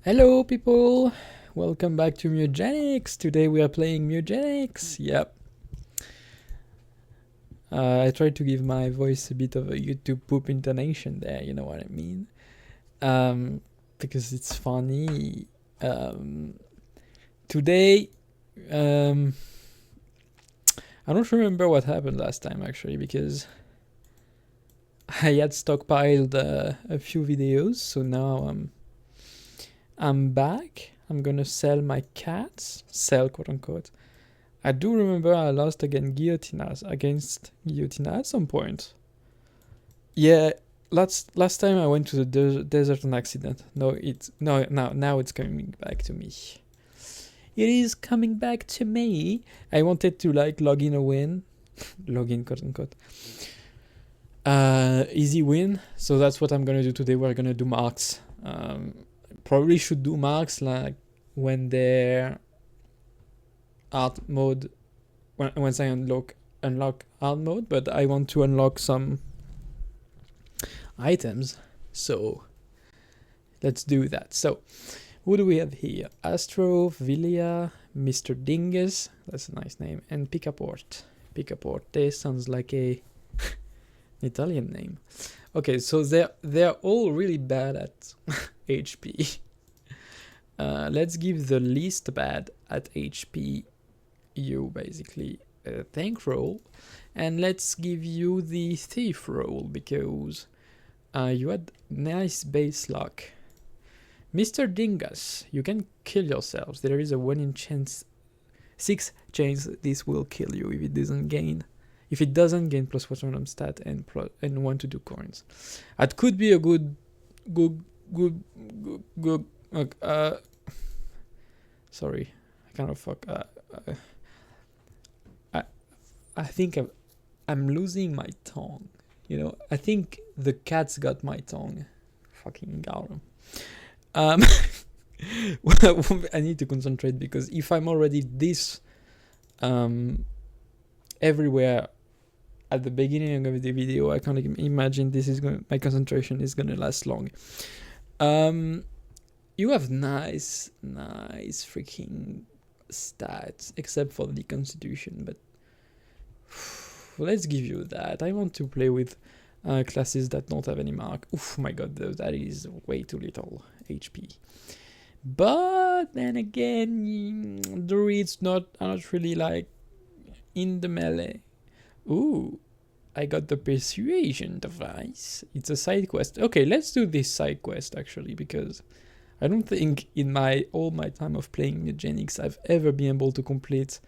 Hello people, welcome back to Mewgenics. Today we are playing Mewgenics. Yep. I tried to give my voice a bit of a YouTube poop intonation there, you know what I mean? Because it's funny. Today, I don't remember what happened last time actually, because I had stockpiled a few videos, so now I'm back. I'm gonna sell my cats. Sell, quote unquote. I do remember I lost against Guillotina at some point. Yeah, last time I went to the desert on accident. Now it's coming back to me. It is coming back to me. I wanted to like log in a win. Log in, quote unquote. Easy win. So that's what I'm gonna do today. We're gonna do marks. Probably should do marks like when they're art mode, once I unlock art mode, but I want to unlock some items, so let's do that. So who do we have here? Astro, Villia, Mr. Dingus, that's a nice name, and Picaporte. Picaporte sounds like a Italian name. Okay, so they're all really bad at HP. Let's give the least bad at HP you basically a tank roll, and let's give you the thief roll because you had nice base luck. Mr. Dingus, you can kill yourselves. There is a 1 in chance, 6 chance this will kill you if it doesn't gain. If it doesn't gain plus 1 random stat and 1 to do coins. That could be a good. Sorry, I kind of fuck. I think I'm losing my tongue. You know, I think the cat's got my tongue. Fucking garum. I need to concentrate because if I'm already this everywhere at the beginning of the video, I can't imagine my concentration is gonna last long. You have nice freaking stats, except for the constitution, but let's give you that. I want to play with classes that don't have any mark. Oof, my god, that is way too little HP. But then again, druids are not really like in the melee. Ooh, I got the persuasion device. It's a side quest. Okay, let's do this side quest actually, because I don't think in all my time of playing Mewgenics I've ever been able to complete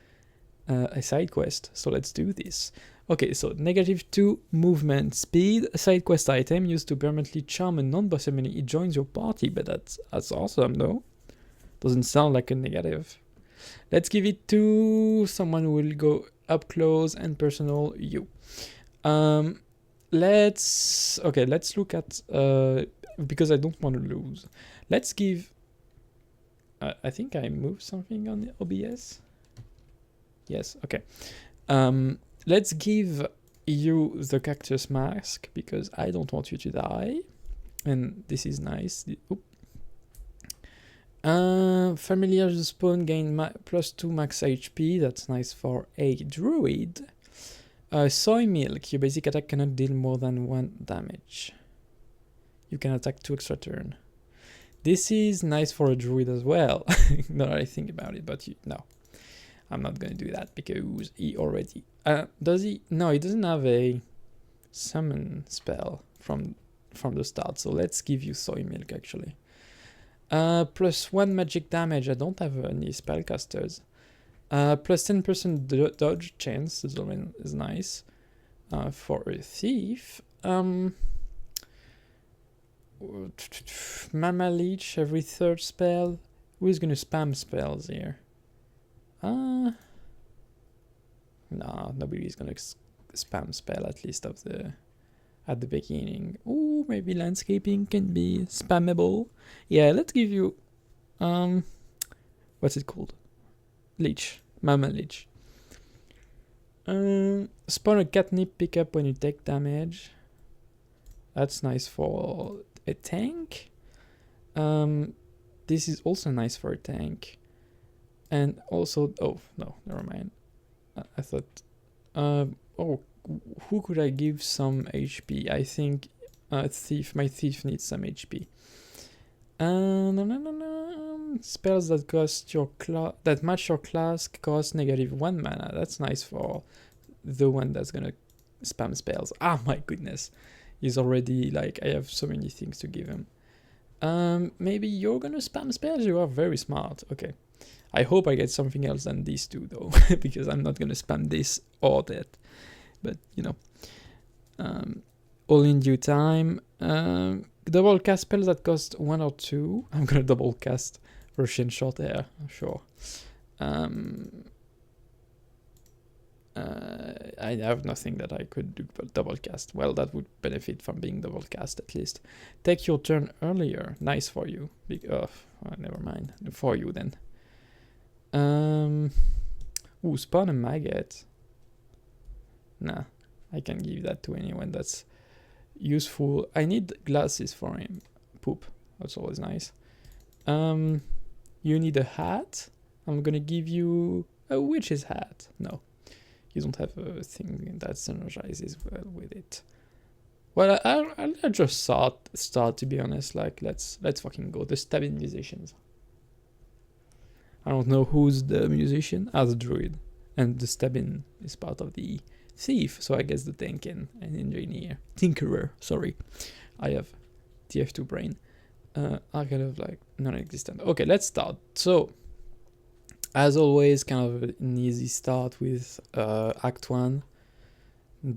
a side quest. So let's do this. Okay, so -2 movement speed, a side quest item used to permanently charm a non-boss enemy. It joins your party, but that's awesome though. Doesn't sound like a negative. Let's give it to someone who will go up close and personal. You. Let's look at because I don't want to lose. Let's give. I think I moved something on the OBS. Yes. Okay. Let's give you the cactus mask because I don't want you to die, and this is nice. Familiar spawn gain +2 max HP. That's nice for a druid. Soy milk. Your basic attack cannot deal more than 1 damage. You can attack 2 extra turn. This is nice for a druid as well. Now that I think about it, but no. I'm not gonna do that because he already... does he? No, he doesn't have a summon spell from the start, so let's give you soy milk actually. +1 magic damage. I don't have any spellcasters. +10% dodge chance is nice for a thief. Mama Leech every 3rd spell. Who is gonna spam spells here? No, nobody's gonna spam spell at least at the beginning. Ooh, maybe landscaping can be spammable. Yeah, let's give you what's it called? Leech. Mama Leech. Spawn a catnip pickup when you take damage. That's nice for a tank. this is also nice for a tank. And also, oh, no, never mind. I thought, oh, who could I give some HP? I think Thief, my Thief needs some HP. No. Spells that cost your that match your class cost -1 mana. That's nice for the one that's gonna spam spells. Ah, my goodness. He's already like, I have so many things to give him. Maybe you're gonna spam spells? You are very smart. Okay. I hope I get something else than these two though, because I'm not gonna spam this or that. But you know, all in due time. Double cast spells that cost 1 or 2. I'm gonna double cast Russian short hair, sure. I have nothing that I could do but double cast. Well, that would benefit from being double cast at least. Take your turn earlier. Nice for you. Never mind. For you then. Ooh, spawn a maggot. Nah, I can give that to anyone that's useful. I need glasses for him. Poop. That's always nice. You need a hat. I'm gonna give you a witch's hat. No, you don't have a thing that synergizes well with it. Well, I'll just start to be honest. Like let's fucking go. The stabbing musicians. I don't know who's the musician. The druid, and the stabbing is part of the thief. So I guess the tank and engineer, tinkerer. Sorry, I have TF2 brain. Are kind of like non-existent. Okay, let's start. So, as always, kind of an easy start with Act 1.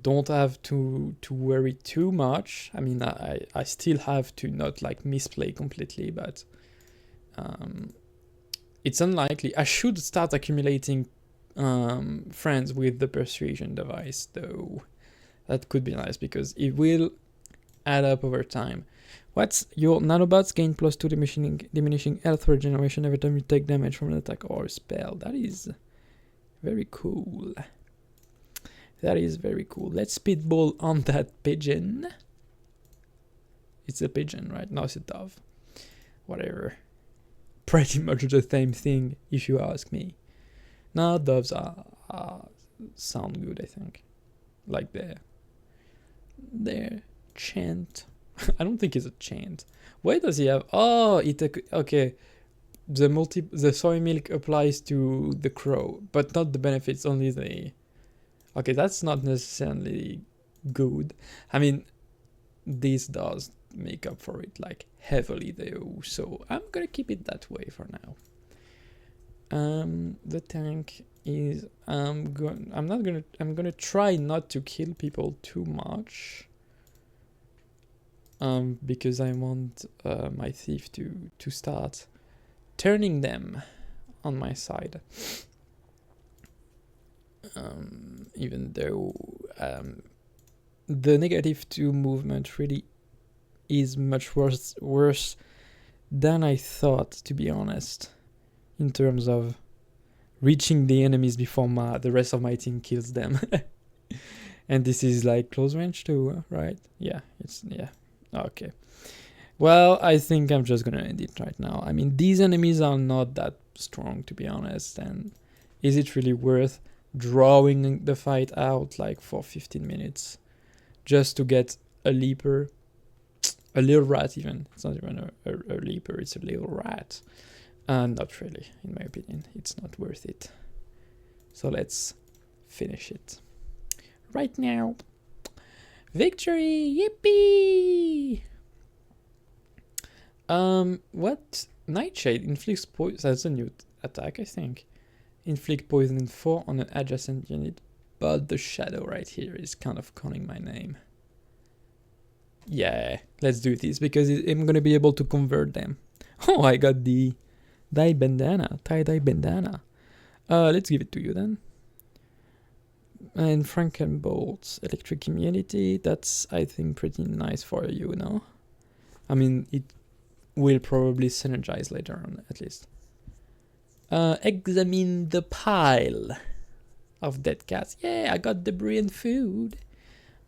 Don't have to worry too much. I mean, I still have to not like misplay completely, but it's unlikely. I should start accumulating friends with the persuasion device, though. That could be nice because it will add up over time. What's your nanobots gain +2 diminishing health regeneration every time you take damage from an attack or a spell. That is very cool. That is very cool. Let's speedball on that pigeon. It's a pigeon, right? No, it's a dove. Whatever. Pretty much the same thing, if you ask me. No, doves are sound good, I think. Like their chant. I don't think it's a chant. Why does he have? Oh, okay. The soy milk applies to the crow, but not the benefits. Only the. Okay, that's not necessarily good. I mean, this does make up for it like heavily though. So I'm gonna keep it that way for now. The tank is. I'm gonna try not to kill people too much. Because I want my thief to start turning them on my side. Even though the -2 movement really is much worse than I thought, to be honest, in terms of reaching the enemies before the rest of my team kills them. And this is like close range too, right? Yeah, okay. Well, I think I'm just gonna end it right now. I mean, these enemies are not that strong, to be honest, and is it really worth drawing the fight out like for 15 minutes just to get a leaper? A little rat even. It's not even a leaper, it's a little rat. Not really, in my opinion. It's not worth it. So let's finish it. Right now. Victory! Yippee! What? Nightshade inflicts poison. That's a new attack, I think. Inflict poison 4 on an adjacent unit, but the shadow right here is kind of calling my name. Yeah, let's do this because I'm gonna be able to convert them. Oh, I got the tie-dye bandana. Let's give it to you then. And Frankenbolt's electric immunity, that's, I think, pretty nice for you, no? I mean, it will probably synergize later on, at least. Examine the pile of dead cats. Yeah, I got debris and food.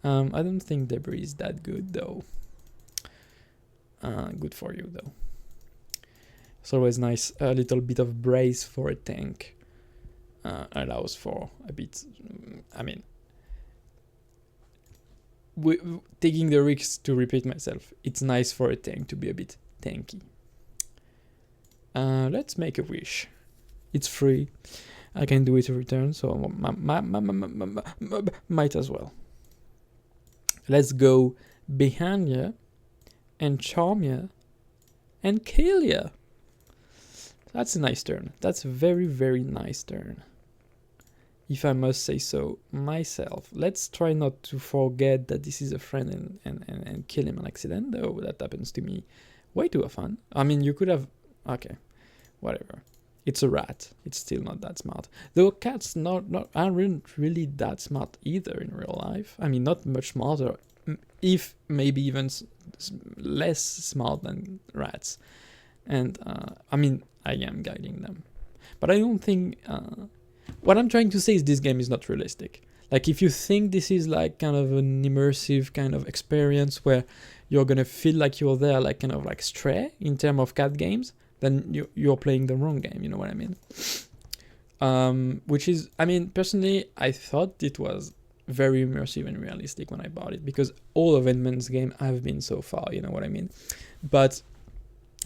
I don't think debris is that good, though. Good for you, though. It's always nice. A little bit of brace for a tank allows for a bit. I mean, taking the risk to repeat myself. It's nice for a tank to be a bit tanky. Let's make a wish. It's free. I can do it in return, so might as well. Let's go behind you and charm you and kill you. That's a nice turn. That's a very, very nice turn, if I must say so myself. Let's try not to forget that this is a friend and kill him on accident, though that happens to me way too often. I mean, you could have... Okay, whatever. It's a rat. It's still not that smart. Though cats aren't really that smart either in real life. I mean, not much smarter, if maybe even less smart than rats. And, I mean, I am guiding them. But I don't think... what I'm trying to say is this game is not realistic. Like, if you think this is like kind of an immersive kind of experience where you're gonna feel like you're there, like kind of like Stray in terms of cat games, then you're playing the wrong game, you know what I mean? Which is, I mean, personally, I thought it was very immersive and realistic when I bought it, because all of Edmund's games have been so far, you know what I mean? But,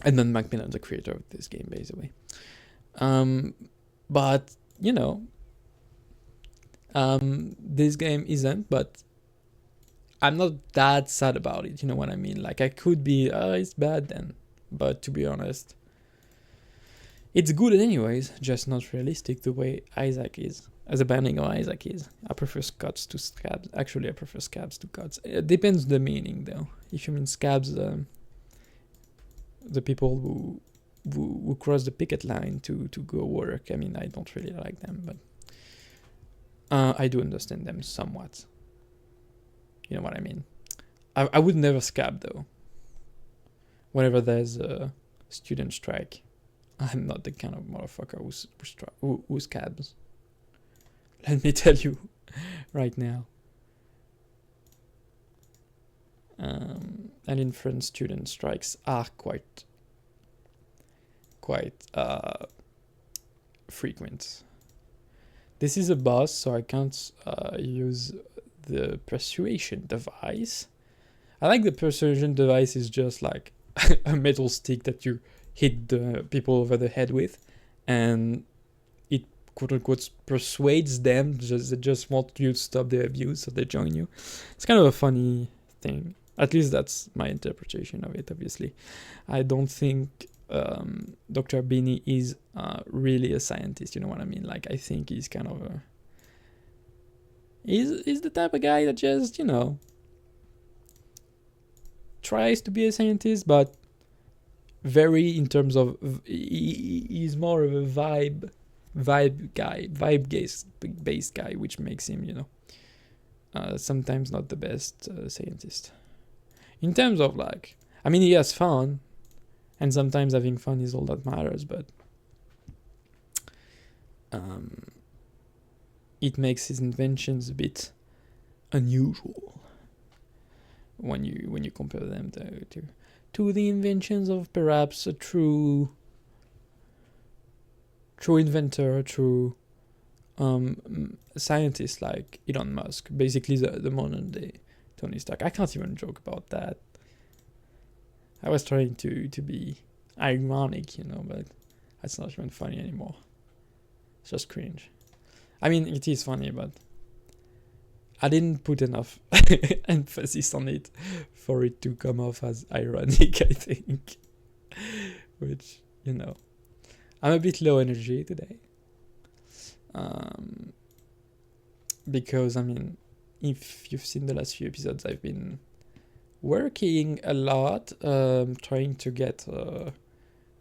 Edmund Macmillan, the creator of this game, basically. But, you know, this game isn't, but I'm not that sad about it, you know what I mean? Like, I could be, it's bad then, but to be honest, it's good anyways, just not realistic the way Isaac is. As a banding of Isaac is. I prefer Scots to scabs. Actually, I prefer scabs to cuts. It depends the meaning, though. If you mean scabs, the people who cross the picket line to go work, I mean, I don't really like them, but I do understand them somewhat. You know what I mean? I would never scab, though. Whenever there's a student strike, I'm not the kind of motherfucker who scabs. Let me tell you right now. And in France, student strikes are quite frequent. This is a boss, so I can't use the persuasion device. I like the persuasion device is just like a metal stick that you hit the people over the head with, and it quote-unquote persuades them, they just want you to stop the abuse, so they join you. It's kind of a funny thing. At least that's my interpretation of it, obviously. I don't think Dr. Beanie is really a scientist, you know what I mean? Like, I think he's kind of a... He's the type of guy that just, you know, tries to be a scientist, but very in terms of... He's more of a vibe-based guy, which makes him, you know, sometimes not the best scientist. In terms of, like... I mean, he has fun, and sometimes having fun is all that matters, but it makes his inventions a bit unusual when you compare them to the inventions of perhaps a true inventor, a true scientist like Elon Musk, basically the modern day Tony Stark. I can't even joke about that. I was trying to be ironic, you know, but that's not even funny anymore. It's just cringe. I mean, it is funny, but I didn't put enough emphasis on it for it to come off as ironic, I think. Which, you know, I'm a bit low energy today. Because, I mean, if you've seen the last few episodes, I've been working a lot, trying to get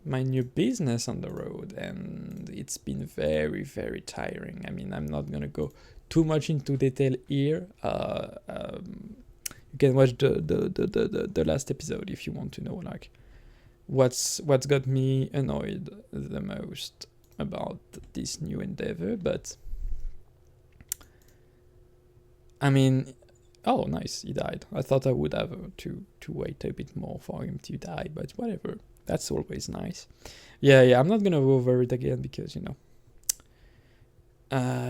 my new business on the road, and it's been very, very tiring. I mean, I'm not gonna go too much into detail here. You can watch the last episode if you want to know, like, what's got me annoyed the most about this new endeavor. But I mean, oh, nice, he died. I thought I would have to wait a bit more for him to die, but whatever. That's always nice. Yeah, I'm not gonna go over it again because, you know,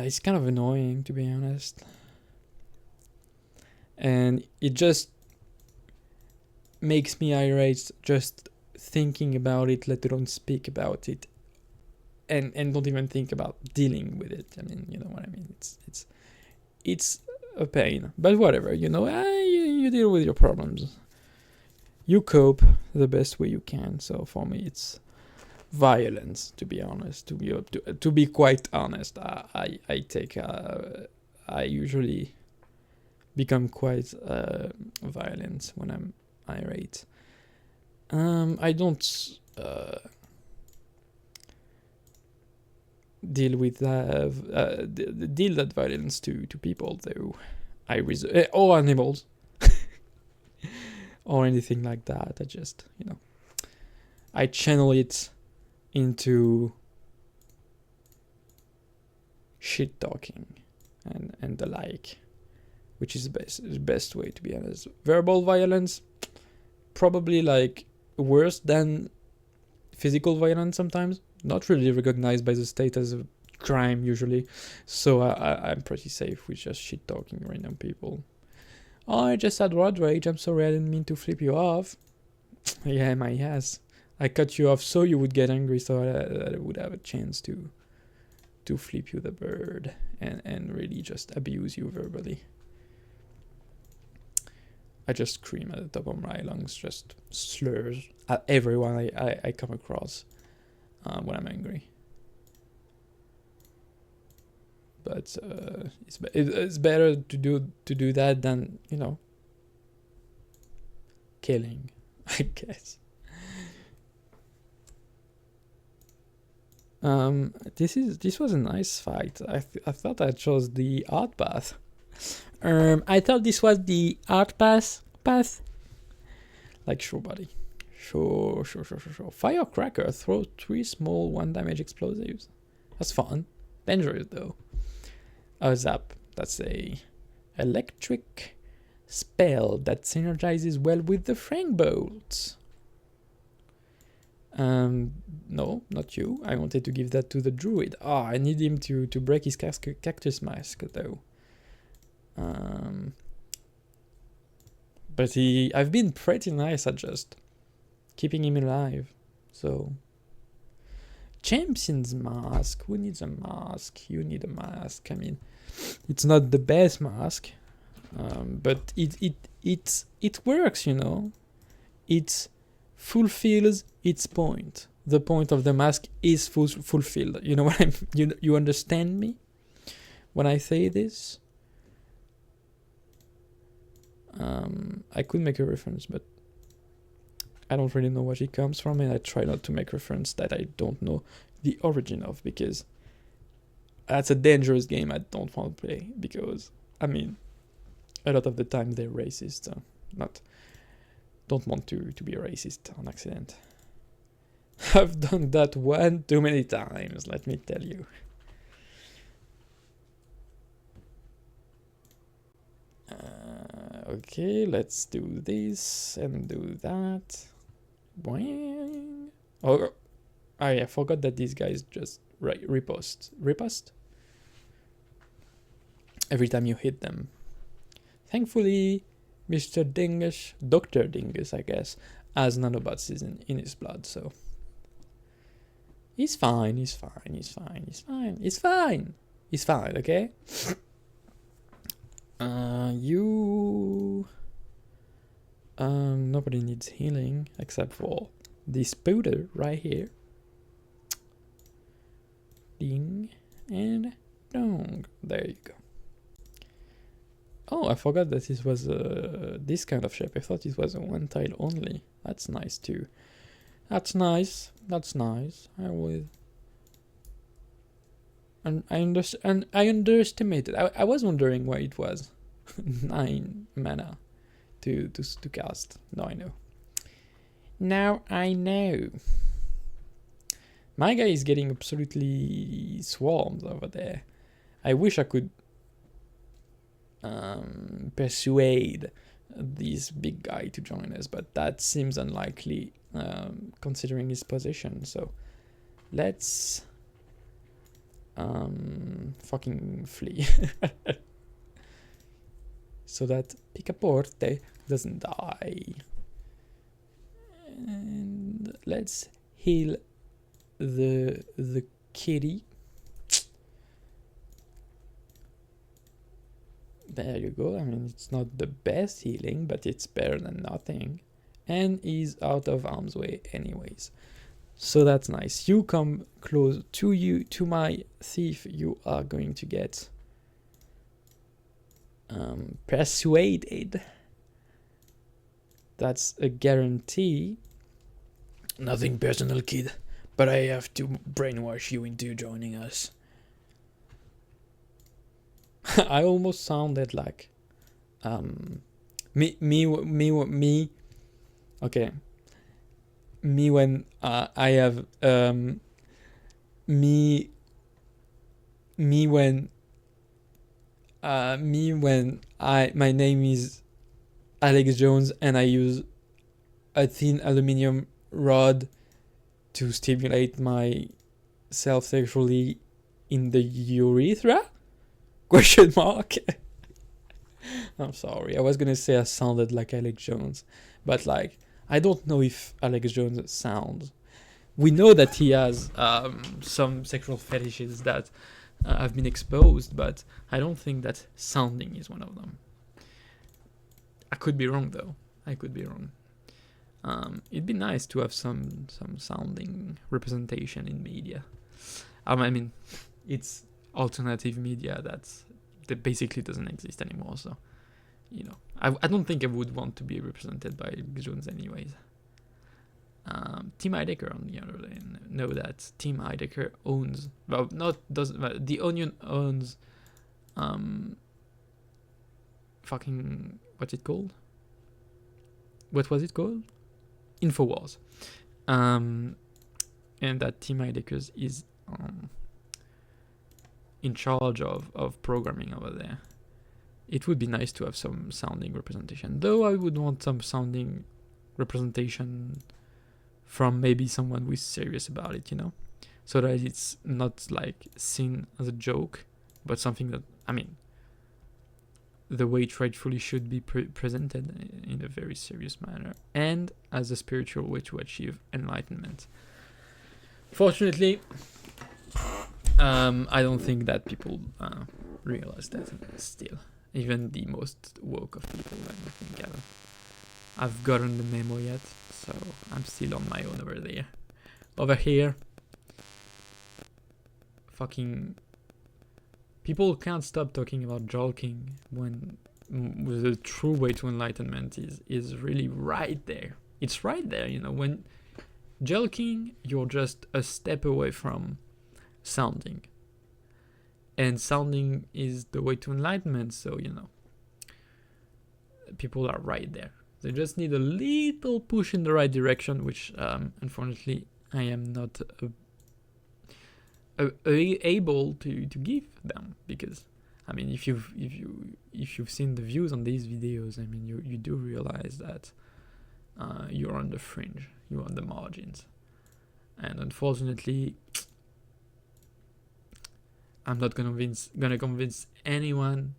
it's kind of annoying, to be honest. And it just makes me irate just thinking about it, let alone speak about it, and don't even think about dealing with it. I mean, you know what I mean? It's a pain, but whatever, you know, you deal with your problems. You cope the best way you can. So for me, it's violence, to be honest. To be quite honest, I usually become quite violent when I'm irate. I don't deal with deal that violence to people, though. I or animals or anything like that. I just, you know, I channel it into shit talking and the like, which is the best way, to be honest. Verbal violence, probably like worse than physical violence sometimes. Not really recognized by the state as a crime usually, so I'm pretty safe with just shit talking random people. Oh, I just had road rage. I'm sorry, I didn't mean to flip you off. Yeah, my ass. I cut you off so you would get angry, so I would have a chance to flip you the bird and really just abuse you verbally. I just scream at the top of my lungs, just slurs at everyone I come across when I'm angry. But it's better to do that than, you know, killing, I guess. This was a nice fight. I thought I chose the art path. I thought this was the art path. Like, sure, buddy. Sure. Firecracker. Throw 3 small 1 damage explosives. That's fun. Dangerous, though. Zap. That's a electric spell that synergizes well with the Frank Bolt. No, not you. I wanted to give that to the druid. I need him to break his cactus mask, though. But I've been pretty nice at just keeping him alive. So, Champion's mask. Who needs a mask? You need a mask. I mean, it's not the best mask, but it works. You know, it fulfills its point. The point of the mask is fulfilled. You know what I'm? You understand me when I say this? I could make a reference, but I don't really know where it comes from, and I try not to make reference that I don't know the origin of, because that's a dangerous game I don't want to play, because, I mean, a lot of the time they're racist, so don't want to be a racist on accident. I've done that one too many times, let me tell you. Okay, let's do this and do that. Boing. Oh, I forgot that these guys just riposte. Riposte? Every time you hit them. Thankfully, Mr. Dingus, Dr. Dingus, I guess, has nanobots in his blood, so he's fine, okay? Nobody needs healing except for this powder right here. Ding and dong. There you go. Oh, I forgot that this was this kind of shape. I thought it was a 1 tile only. That's nice too. That's nice. I will. And I underestimated. I was wondering why it was 9 mana to cast. Now I know. My guy is getting absolutely swarmed over there. I wish I could persuade this big guy to join us, but that seems unlikely considering his position. So let's fucking flee. So that Picaporte doesn't die. And let's heal the Kyih. There you go. I mean, it's not the best healing, but it's better than nothing. And he's out of harm's way anyways. So that's nice. You come close to my thief, you are going to get persuaded. That's a guarantee. Nothing personal, kid, but I have to brainwash you into joining us. I almost sounded like me. Okay, me when I have me when my name is Alex Jones and I use a thin aluminium rod to stimulate myself sexually in the urethra? Question mark. I'm sorry. I was gonna say I sounded like Alex Jones, but like I don't know if Alex Jones sounds. We know that he has some sexual fetishes that have been exposed, but I don't think that sounding is one of them. I could be wrong though. I could be wrong. It'd be nice to have some sounding representation in media. I mean, it's alternative media that basically doesn't exist anymore. So, you know, I don't think I would want to be represented by Jones anyways. Team Heidecker on the other hand, know that Team Heidecker owns, well, not doesn't, the Onion owns, fucking, what's it called? What was it called? Infowars. And that Team Heidecker is in charge of programming over there. It would be nice to have some sounding representation, though I would want some sounding representation from maybe someone who is serious about it, you know, so that it's not like seen as a joke, but something that, I mean, the way it rightfully should be presented in a very serious manner and as a spiritual way to achieve enlightenment. Fortunately, I don't think that people realize that still. Even the most woke of people, I don't think I've gotten the memo yet, so I'm still on my own over there. Over here, fucking people can't stop talking about jolking when the true way to enlightenment is really right there. It's right there, you know. When jolking, you're just a step away from sounding. And sounding is the way to enlightenment, so, you know, people are right there. They just need a little push in the right direction, which, unfortunately, I am not able to give them, because, I mean, if you've seen the views on these videos, I mean, you do realize that you're on the fringe, you're on the margins, and unfortunately, I'm not gonna convince anyone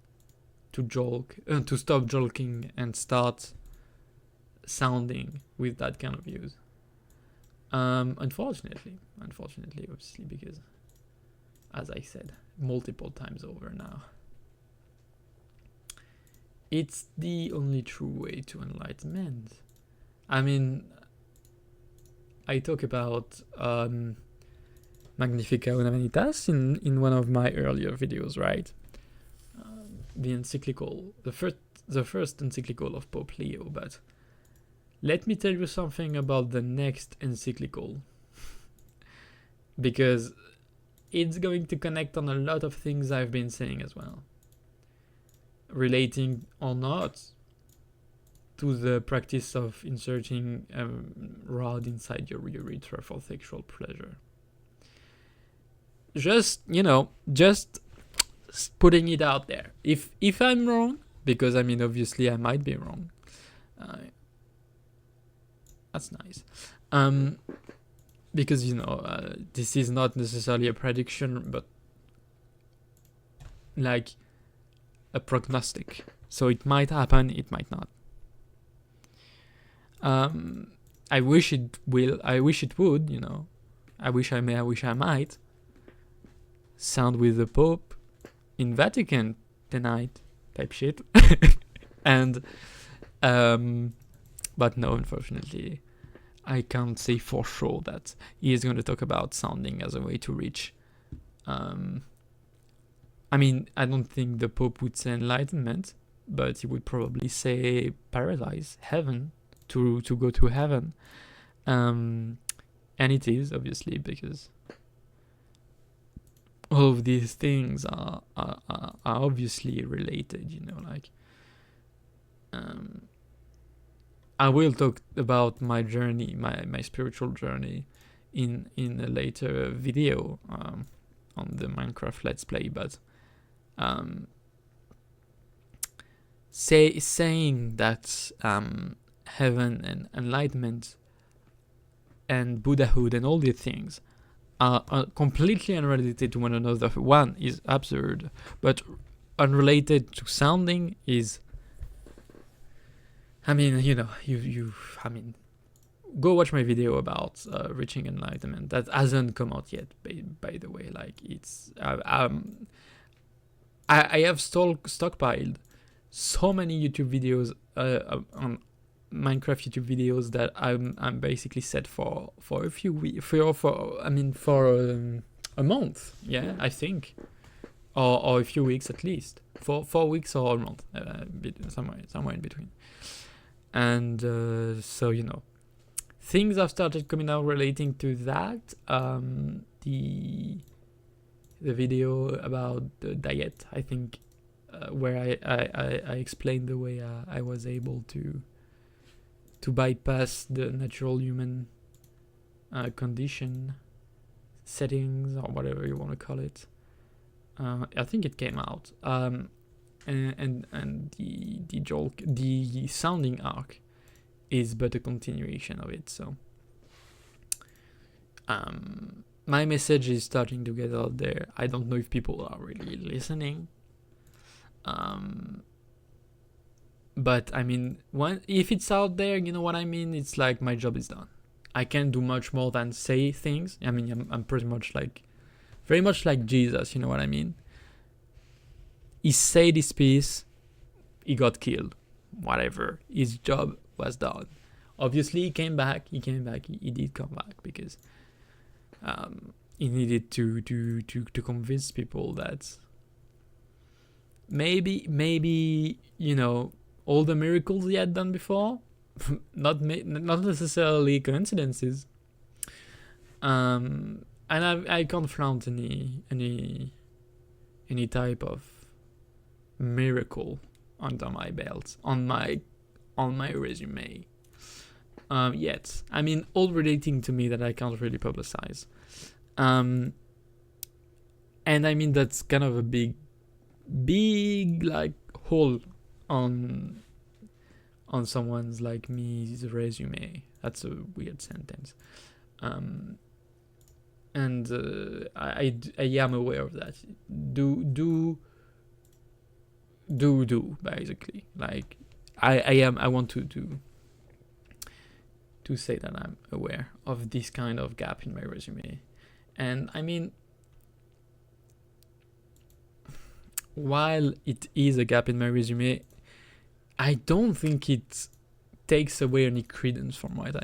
to to stop jolking and start sounding with that kind of views. Unfortunately, obviously, because, as I said multiple times over now, it's the only true way to enlightenment. I mean, I talk about Magnifica Humanitas in one of my earlier videos, right? The encyclical, the first encyclical of Pope Leo, but let me tell you something about the next encyclical, because it's going to connect on a lot of things I've been saying as well, relating or not to the practice of inserting a rod inside your urethra for sexual pleasure. Just, you know, just putting it out there. If I'm wrong, because, I mean, obviously I might be wrong, that's nice. Because this is not necessarily a prediction, but like a prognostic. So it might happen, it might not. I wish it will. I wish it would. I wish I may. I wish I might. Sound with the Pope in Vatican tonight, type shit. And but no, unfortunately, I can't say for sure that he is going to talk about sounding as a way to reach. I mean, I don't think the Pope would say enlightenment, but he would probably say paradise, heaven, to go to heaven. And it is, obviously, because all of these things are obviously related, I will talk about my journey, my spiritual journey in a later video on the Minecraft Let's Play, but saying that heaven and enlightenment and Buddhahood and all these things are completely unrelated to one another. One is absurd, but unrelated to sounding is, I mean, go watch my video about reaching enlightenment. That hasn't come out yet, by the way. Like, it's I have stockpiled so many YouTube videos on Minecraft YouTube videos that I'm basically set for a few weeks, for a month, yeah, I think, or a few weeks at least, for 4 weeks or a month, somewhere in between. And so things have started coming out relating to that. The video about the diet, I think, where I explained the way I was able to bypass the natural human condition settings, or whatever you want to call it. I think it came out. And the sounding arc is but a continuation of it. So my message is starting to get out there. I don't know if people are really listening. But I mean, if it's out there, you know what I mean? It's like my job is done. I can't do much more than say things. I mean, I'm pretty much very much like Jesus, you know what I mean? He said his piece, he got killed. Whatever. His job was done. Obviously, he came back. He did come back because he needed to convince people that maybe all the miracles he had done before, not necessarily coincidences. And I can't flaunt any type of miracle under my belt, on my resume yet. I mean, all relating to me that I can't really publicize. And I mean, that's kind of a big like hole on someone's like me's resume. That's a weird sentence. And I am aware of that. Do basically, like I want to say that I'm aware of this kind of gap in my resume. And I mean, while it is a gap in my resume, I don't think it takes away any credence from what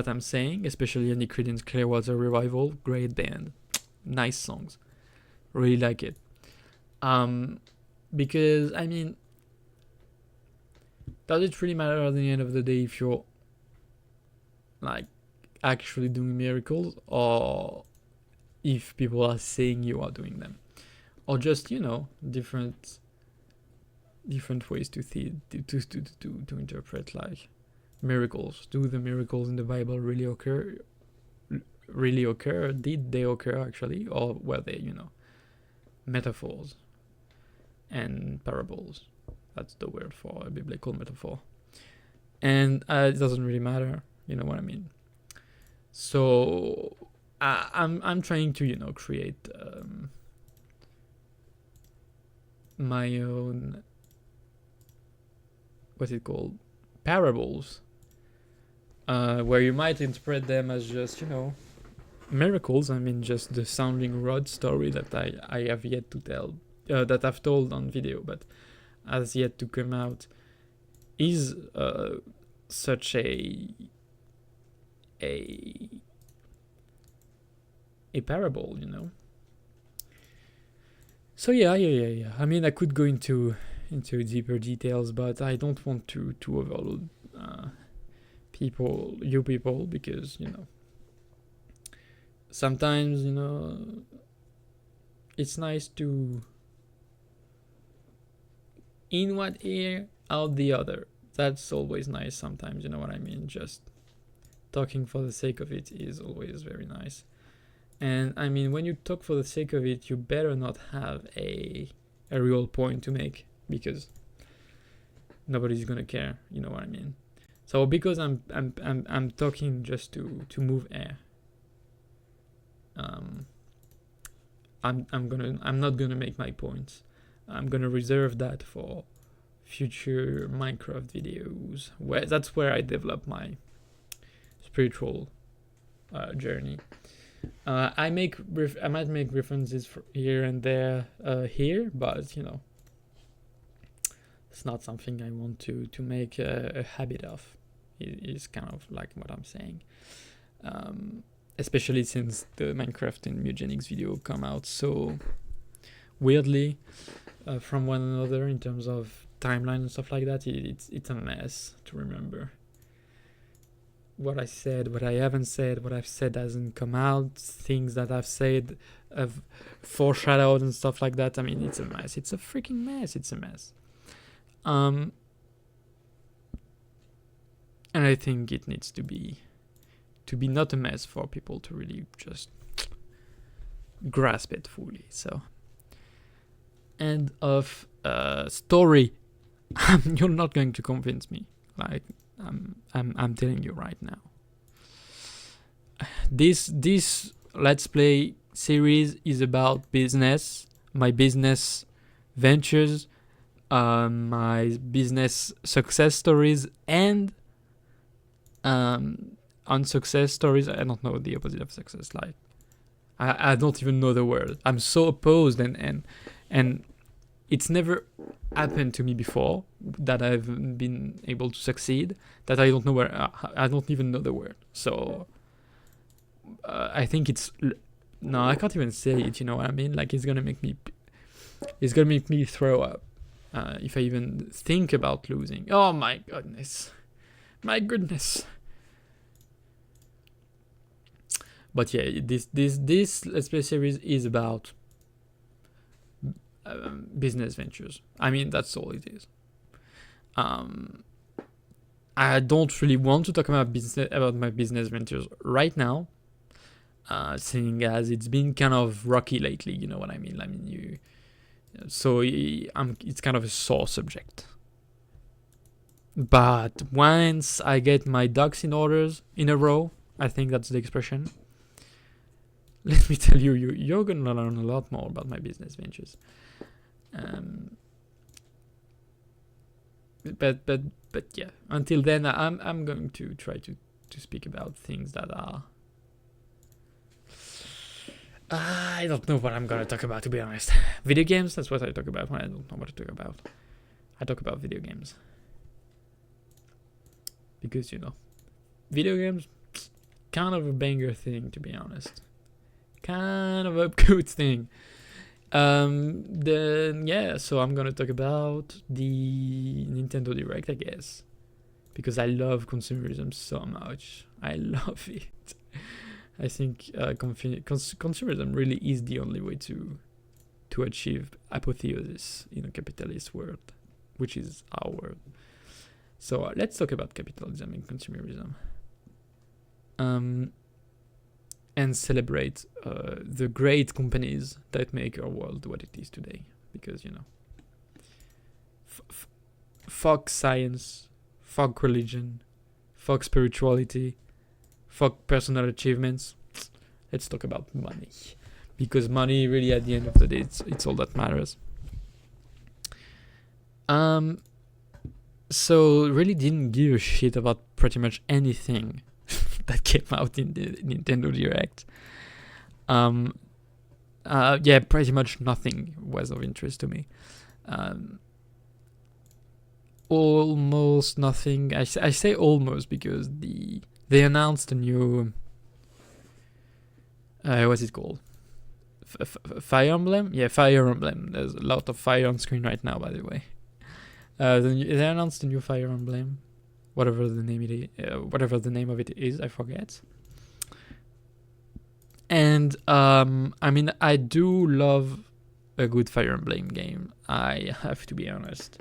I'm saying, especially any credence. Clearwater Revival, great band, nice songs, really like it. Because I mean, does it really matter at the end of the day if you're like actually doing miracles, or if people are saying you are doing them, or just different ways to interpret like miracles? Do the miracles in the Bible really occur? Did they occur actually, or were they metaphors and parables? That's the word for a biblical metaphor. and it doesn't really matter, you know what I mean. So I'm trying to create my own, what's it called, parables, where you might interpret them as just miracles. I mean, just the sounding rod story that I have yet to tell, that I've told on video, but has yet to come out, is such a parable, So yeah. I mean, I could go into deeper details, but I don't want to overload you people, because sometimes it's nice to in one ear out the other. That's always nice sometimes, you know what I mean. Just talking for the sake of it is always very nice. And I mean, when you talk for the sake of it, you better not have a real point to make, because nobody's gonna care, you know what I mean. So because I'm talking just to move air, I'm not gonna make my points. I'm gonna reserve that for future Minecraft videos, that's where I develop my spiritual journey. I might make references here and there here, but it's not something I want to make a habit of. It's kind of like what I'm saying, especially since the Minecraft and Mewgenics video come out so weirdly from one another in terms of timeline and stuff like that. It's a mess to remember what I said, what I haven't said, what I've said hasn't come out, things that I've said have foreshadowed and stuff like that. I mean, it's a mess. It's a freaking mess. It's a mess. And I think it needs to be not a mess for people to really just grasp it fully. So, end of story. You're not going to convince me. Like, I'm telling you right now. This Let's Play series is about business, my business ventures, my business success stories, and unsuccess stories. I don't know the opposite of success. Like, I don't even know the word. I'm so opposed, and it's never happened to me before that I've been able to succeed, that I don't know where, I don't even know the word. So I think no, I can't even say it, you know what I mean? Like, it's gonna make me throw up if I even think about losing. Oh my goodness. But yeah, this Let's Play series is about business ventures. I mean, that's all it is. I don't really want to talk about my business ventures right now, seeing as it's been kind of rocky lately. You know what I mean? So it's kind of a sore subject. But once I get my ducks in a row, I think that's the expression. Let me tell you, you're gonna learn a lot more about my business ventures. But yeah, until then, I'm going to try to speak about things that are, I don't know what I'm gonna talk about, to be honest. Video games, that's what I talk about when I don't know what to talk about. I talk about video games. Because, video games, kind of a banger thing, to be honest. Kind of a good thing. Then yeah, so I'm gonna talk about the Nintendo Direct, I guess, because I love consumerism so much. I love it. I think consumerism really is the only way to achieve apotheosis in a capitalist world, which is our world. So let's talk about capitalism and consumerism, and celebrate the great companies that make our world what it is today. Because fuck science, fuck religion, fuck spirituality, fuck personal achievements. Let's talk about money, because money really at the end of the day it's all that matters. So really didn't give a shit about pretty much anything that came out in the Nintendo Direct. Yeah, pretty much nothing was of interest to me. Almost nothing. I say almost because they announced a new what's it called? Fire Emblem? Yeah, Fire Emblem. There's a lot of fire on screen right now, by the way. They announced a new Fire Emblem, whatever the name of it is, I forget. And I mean, I do love a good Fire Emblem game. I have to be honest.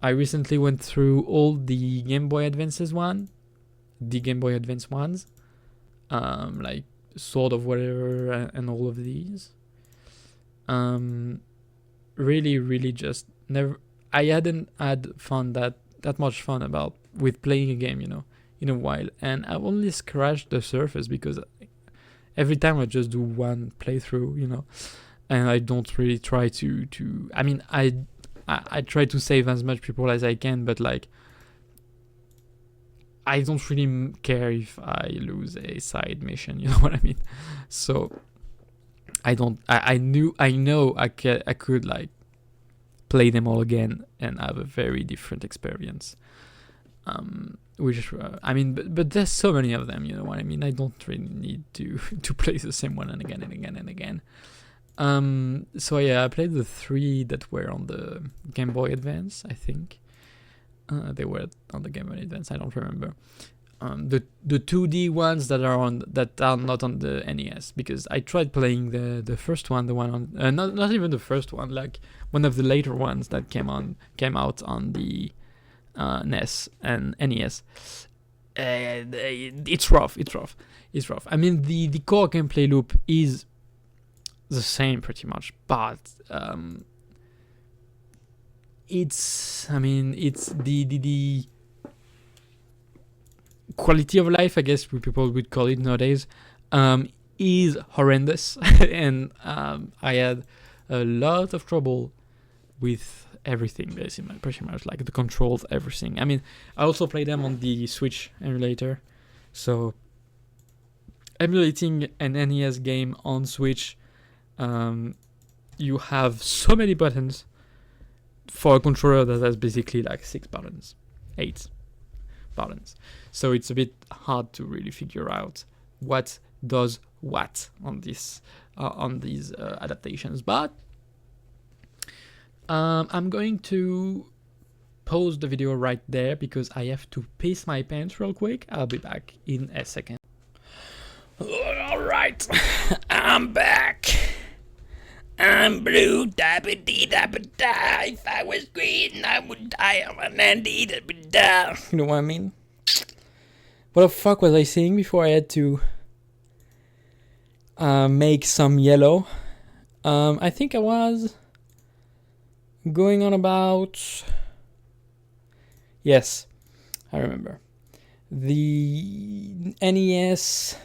I recently went through all the Game Boy Advance ones, like Sword of whatever and all of these. Really just never. I hadn't had fun that much fun with playing a game, in a while, and I've only scratched the surface because every time I just do one playthrough, and I don't really try to. I mean, I try to save as much people as I can, but like, I don't really care if I lose a side mission. You know what I mean? So I don't. I know I could like play them all again and have a very different experience. Which I mean, but there's so many of them. You know what I mean? I don't really need to play the same one and again and again and again. So yeah, I played the 3 that were on the Game Boy Advance, I think. They were on the Game Boy Advance, I don't remember. The 2D ones that are not on the NES, because I tried playing the first one, the one on not even the first one, like one of the later ones that came out on the NES and NES. It's rough. I mean, the core gameplay loop is the same pretty much, but it's the quality of life, I guess people would call it nowadays, is horrendous. And I had a lot of trouble with everything, basically, pretty much, like the controls, everything. I mean, I also play them on the Switch emulator, so emulating an NES game on Switch, you have so many buttons for a controller that has basically like 8 buttons. So it's a bit hard to really figure out what does what on these adaptations. But I'm going to pause the video right there because I have to piss my pants real quick. I'll be back in a second. All right, I'm back. I'm blue, da-ba-dee-da-ba-da. If I was green, I would die on an da-ba-da. You know what I mean? What the fuck was I saying before I had to make some yellow? I think I was going on about... Yes, I remember. The NES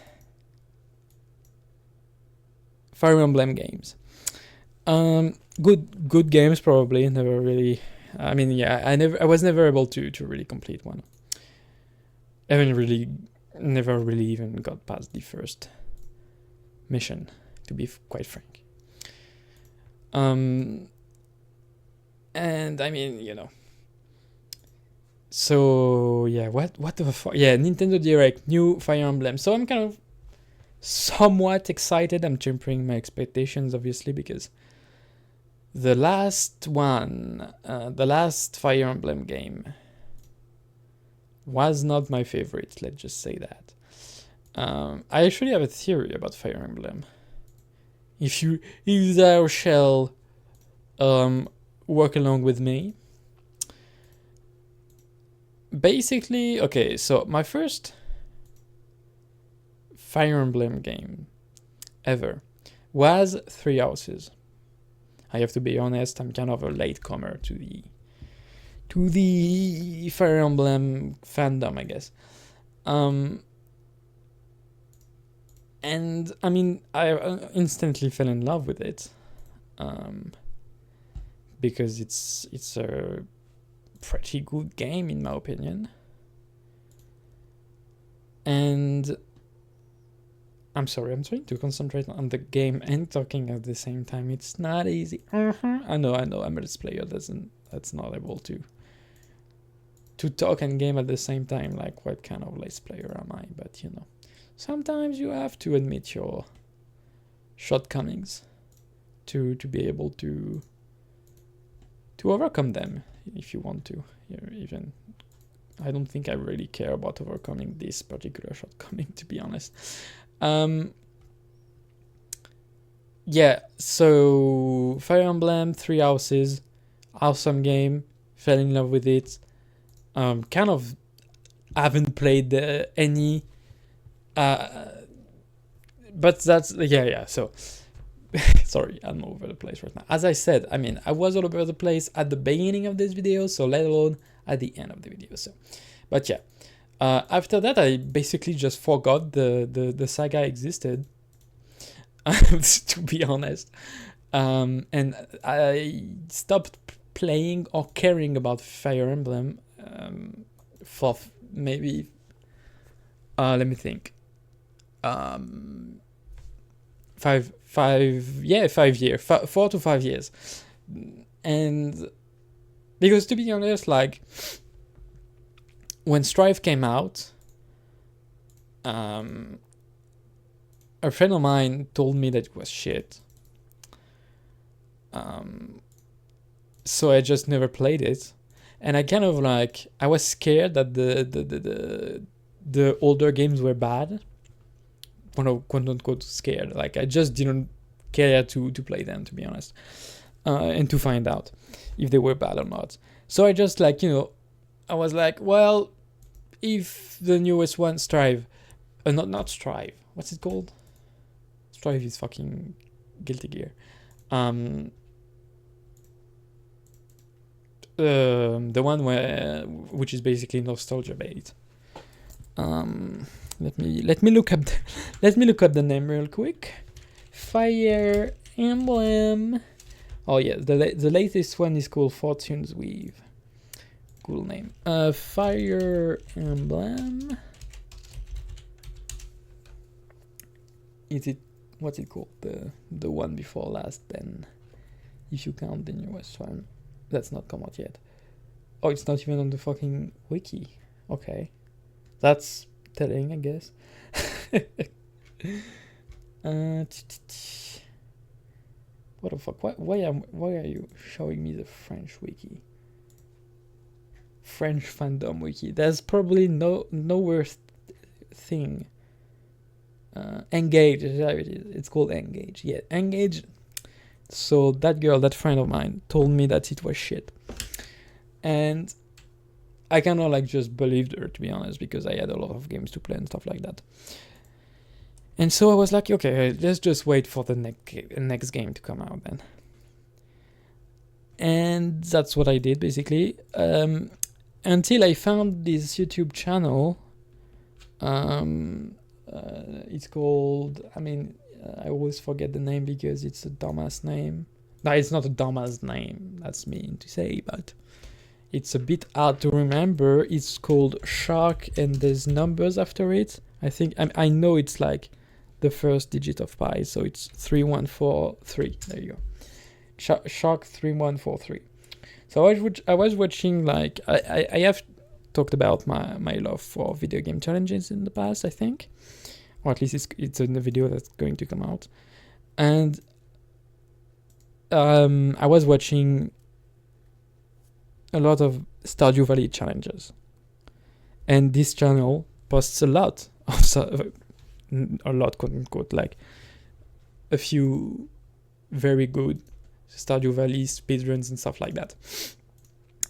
Fire Emblem games. Good games, probably. Never really. I mean, yeah, I was never able to really complete one. Never really even got past the first mission, to be quite frank. And I mean, So yeah, what the fuck? Yeah, Nintendo Direct, new Fire Emblem. So I'm kind of somewhat excited. I'm tempering my expectations, obviously, because the last Fire Emblem game was not my favorite, let's just say that. I actually have a theory about Fire Emblem. If thou shall work along with me. Basically, okay, so my first Fire Emblem game ever was Three Houses. I have to be honest, I'm kind of a latecomer to the Fire Emblem fandom, I guess. And I mean, I instantly fell in love with it, because it's a pretty good game in my opinion. And I'm sorry, I'm trying to concentrate on the game and talking at the same time. It's not easy. I know. I'm a let's player that's not able to talk and game at the same time. Like, what kind of let's player am I? But you know, sometimes you have to admit your shortcomings to be able to overcome them if you want to. Even I don't think I really care about overcoming this particular shortcoming, to be honest. Yeah, so Fire Emblem, Three Houses, awesome game. Fell in love with it. Kind of haven't played any, but that's yeah. So sorry, I'm all over the place right now. As I said, I mean, I was all over the place at the beginning of this video, so let alone at the end of the video. So, but yeah, after that, I basically just forgot the saga existed. To be honest, and I stopped playing or caring about Fire Emblem for maybe let me think, 5 years, 4 to 5 years. And because to be honest, like when Strive came out, a friend of mine told me that it was shit. So I just never played it, and I kind of like, I was scared that the older games were bad. Quote unquote scared. Like, I just didn't care to play them, to be honest, and to find out if they were bad or not. So I just, like, you know, I was like, well, if the newest one, Strive, not Strive, what's it called? Strive is fucking Guilty Gear. The one which is basically nostalgia bait. Let me look up the name real quick. Fire Emblem. Oh yeah, the latest one is called Fortune's Weave. Cool name. Fire Emblem. Is it, what's it called? The one before last, then, if you count the newest one. That's not come out yet. Oh, it's not even on the fucking wiki. Okay, that's telling, I guess. What the fuck? Why are you showing me the French wiki? French fandom wiki. There's probably no worse thing. Engage. It's called Engage. Yeah, Engage. So that girl, that friend of mine, told me that it was shit, and I kind of like just believed her, to be honest, because I had a lot of games to play and stuff like that. And so I was like, okay, let's just wait for the next game to come out then. And that's what I did, basically, until I found this YouTube channel. It's called, I mean, I always forget the name because it's a dumbass name. No, it's not a dumbass name, that's mean to say, but it's a bit hard to remember. It's called Shark, and there's numbers after it. I think, I know it's like the first digit of pi, so it's 3143. There you go. Shark 3143. So I was watching, like, I have talked about my love for video game challenges in the past, I think. Or at least it's in the video that's going to come out. And I was watching a lot of Stardew Valley challenges. And this channel posts a lot of, a lot, quote unquote, like a few very good Stardew Valley speedruns and stuff like that.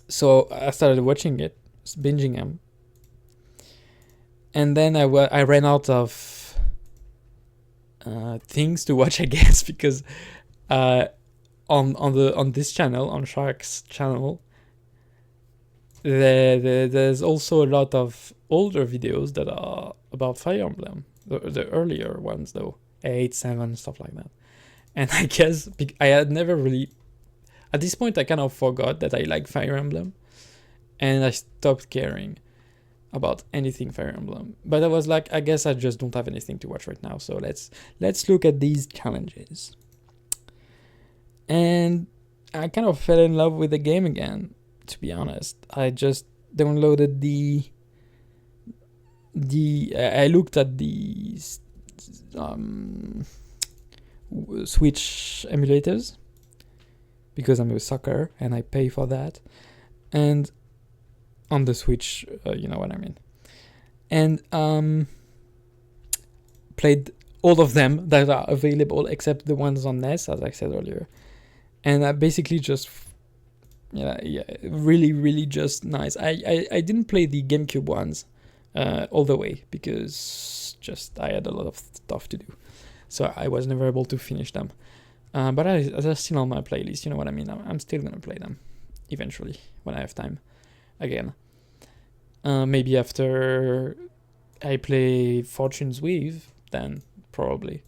So I started watching it, binging them. And then I ran out of things to watch, I guess, because on this channel, on Shark's channel, there's also a lot of older videos that are about Fire Emblem, the earlier ones though, 8, 7, stuff like that. And I guess I had never really, at this point I kind of forgot that I like Fire Emblem, and I stopped caring about anything Fire Emblem. But I was like, I guess I just don't have anything to watch right now, so let's look at these challenges. And I kind of fell in love with the game again, to be honest. I just downloaded I looked at the Switch emulators because I'm a sucker and I pay for that, and on the Switch, you know what I mean, and played all of them that are available except the ones on NES, as I said earlier, and I basically just really just nice. I didn't play the GameCube ones all the way because just I had a lot of stuff to do, so I was never able to finish them. But they're still on my playlist, you know what I mean? I'm still gonna play them eventually when I have time again. Maybe after I play Fortune's Weave, then probably.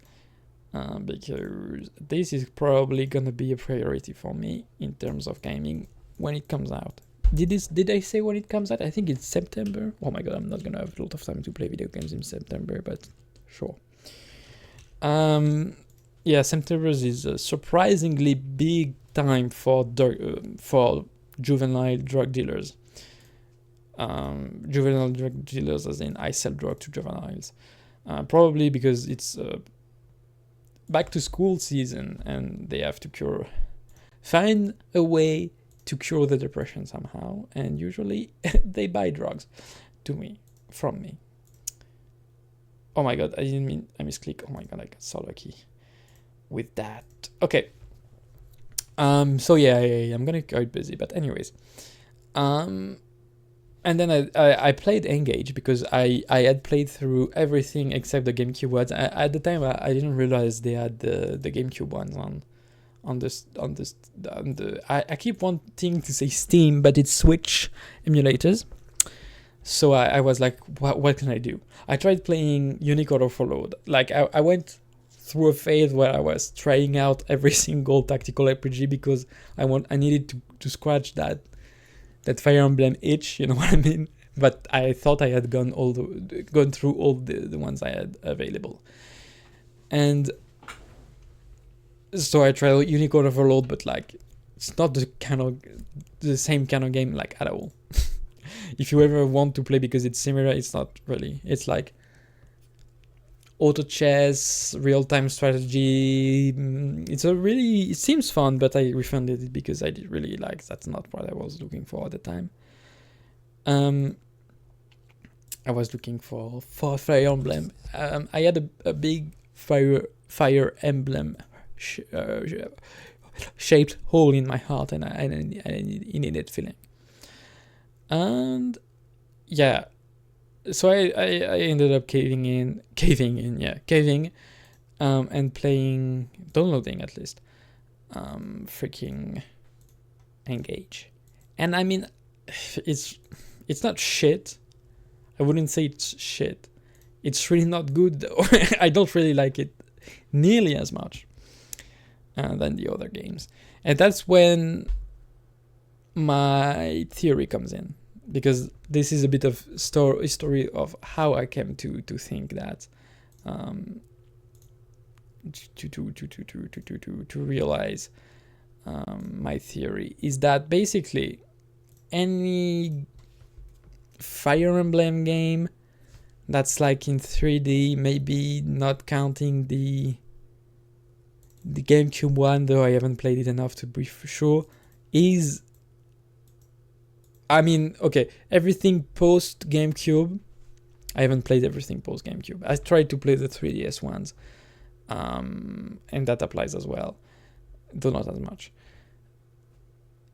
Because this is probably gonna be a priority for me in terms of gaming when it comes out. Did I say when it comes out? I think it's September. Oh my god, I'm not gonna have a lot of time to play video games in September, but sure. Yeah, September is a surprisingly big time for juvenile drug dealers. Juvenile drug dealers, as in I sell drug to juveniles. Probably because it's back to school season and they have to find a way to cure the depression somehow, and usually they buy drugs from me. Oh my god, I misclick. Oh my god, I got so lucky with that. Okay. So yeah, I'm gonna get busy, but anyways. And then I played Engage because I had played through everything except the GameCube ones. At the time I didn't realize they had the GameCube ones I keep wanting to say Steam, but it's Switch emulators. So I was like, what can I do? I tried playing Unicode Overload. Like I went through a phase where I was trying out every single tactical RPG because I needed to scratch that Fire Emblem itch, you know what I mean? But I thought I had gone through all the ones I had available. And so I tried Unicode Overload, but like it's not the same kind of game like at all. If you ever want to play because it's similar, it's not really. It's like auto chess, real-time strategy. It seems fun, but I refunded it because I did really like that's not what I was looking for at the time. I was looking for Fire Emblem. I had a big Fire Emblem shaped hole in my heart, and I needed filling. And yeah, so I ended up caving in, and downloading at least, freaking Engage. And I mean, it's not shit. I wouldn't say it's shit. It's really not good though. I don't really like it nearly as much than the other games. And that's when my theory comes in, because this is a bit of story of how I came to think that, to realize my theory is that basically any Fire Emblem game that's like in 3D, maybe not counting the GameCube one, though I haven't played it enough to be for sure, is, I mean, okay, everything post GameCube, I haven't played everything post GameCube. I tried to play the 3DS ones, and that applies as well, though not as much,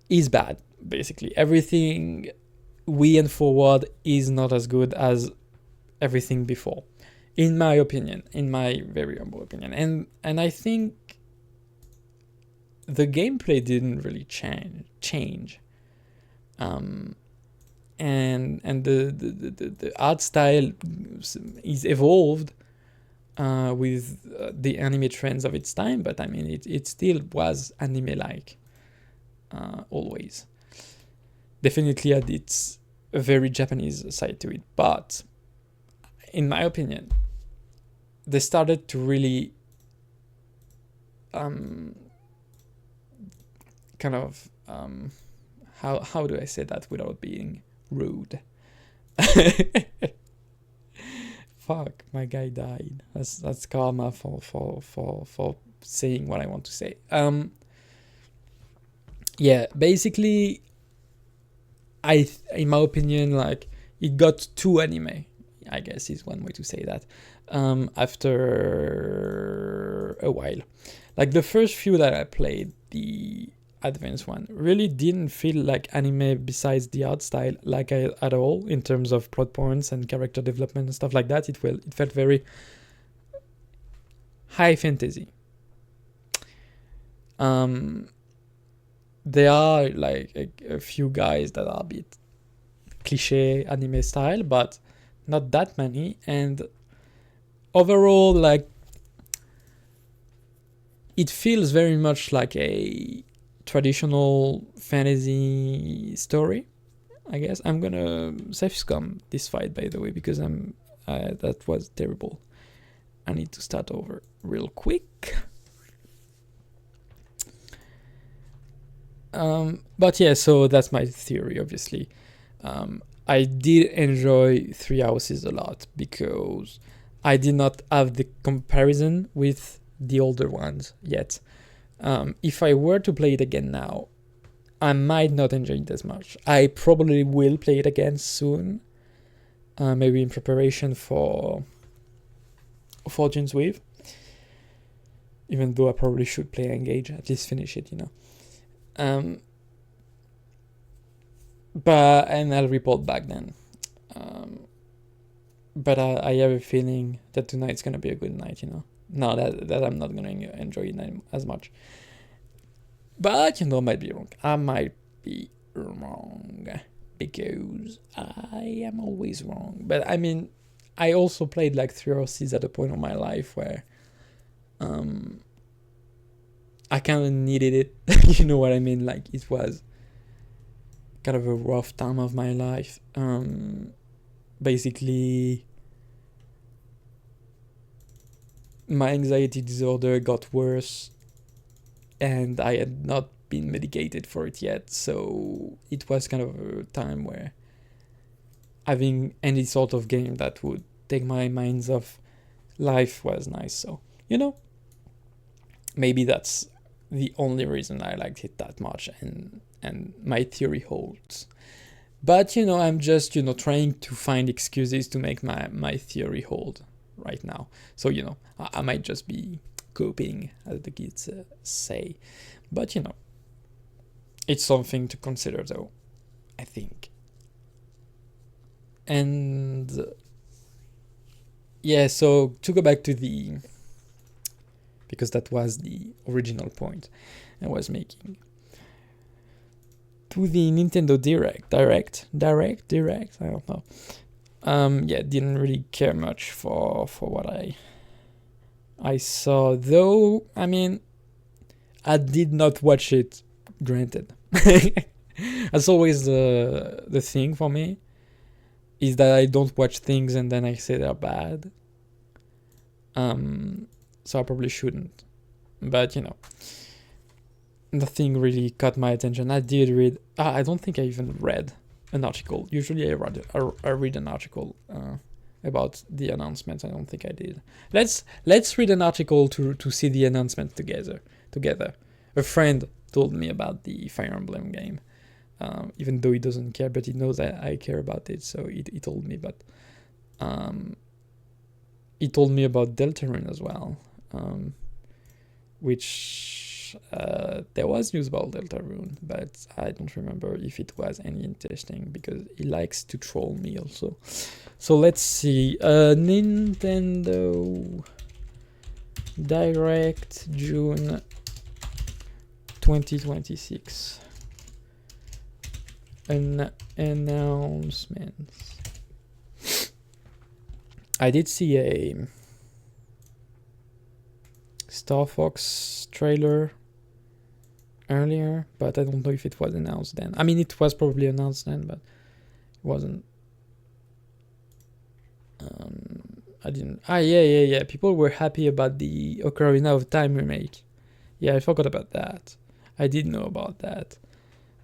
is bad, basically. Everything Wii and forward is not as good as everything before, in my opinion, in my very humble opinion. And I think the gameplay didn't really change. and the art style is evolved with the anime trends of its time, but I mean it still was anime-like always. Definitely had its very Japanese side to it, but in my opinion, they started to really kind of how do I say that without being rude? Fuck, my guy died. That's karma for saying what I want to say. Yeah, basically, in my opinion, like it got too anime, I guess is one way to say that. After a while, like the first few that I played, the advanced one really didn't feel like anime besides the art style at all in terms of plot points and character development and stuff like that. It felt very high fantasy. There are like a few guys that are a bit cliche anime style, but not that many, and overall, like, it feels very much like a traditional fantasy story, I guess. I'm gonna safe scum this fight, by the way, because that was terrible. I need to start over real quick. But yeah, so that's my theory, obviously. I did enjoy Three Houses a lot because I did not have the comparison with the older ones yet. If I were to play it again now, I might not enjoy it as much. I probably will play it again soon, maybe in preparation for Fortune's Wave, even though I probably should play Engage, at least finish it, you know. And I'll report back then. But I have a feeling that tonight's gonna be a good night, you know. No, that I'm not gonna enjoy it as much. But, you know, I might be wrong. I might be wrong because I am always wrong. But I mean, I also played like Three Houses at a point of my life where I kind of needed it. You know what I mean? Like, it was kind of a rough time of my life. Basically, my anxiety disorder got worse, and I had not been medicated for it yet. So it was kind of a time where having any sort of game that would take my minds off life was nice. So, you know, maybe that's the only reason I liked it that much, and my theory holds. But, you know, I'm just, you know, trying to find excuses to make my theory hold right now. So, you know, I might just be coping, as the kids say. But, you know, it's something to consider, though, I think. And yeah, so to go back to because that was the original point I was making, to the Nintendo Direct, I don't know. Yeah, didn't really care much for what I saw, though. I mean, I did not watch it, granted. That's always the thing for me, is that I don't watch things and then I say they're bad. So I probably shouldn't. But, you know, nothing really caught my attention. I did read... I don't think I even read an article. Usually I read an article about the announcement. I don't think I did. Let's read an article to see the announcement together. A friend told me about the Fire Emblem game. Even though he doesn't care, but he knows that I care about it, so he told me. But he told me about Deltarune as well, which there was news about Deltarune, but I don't remember if it was any interesting, because he likes to troll me also. So let's see. Nintendo Direct June 2026. Announcements. I did see a Star Fox trailer earlier, but I don't know if it was announced then. I mean, it was probably announced then, but it wasn't. I didn't. Yeah. People were happy about the Ocarina of Time remake. Yeah, I forgot about that. I did know about that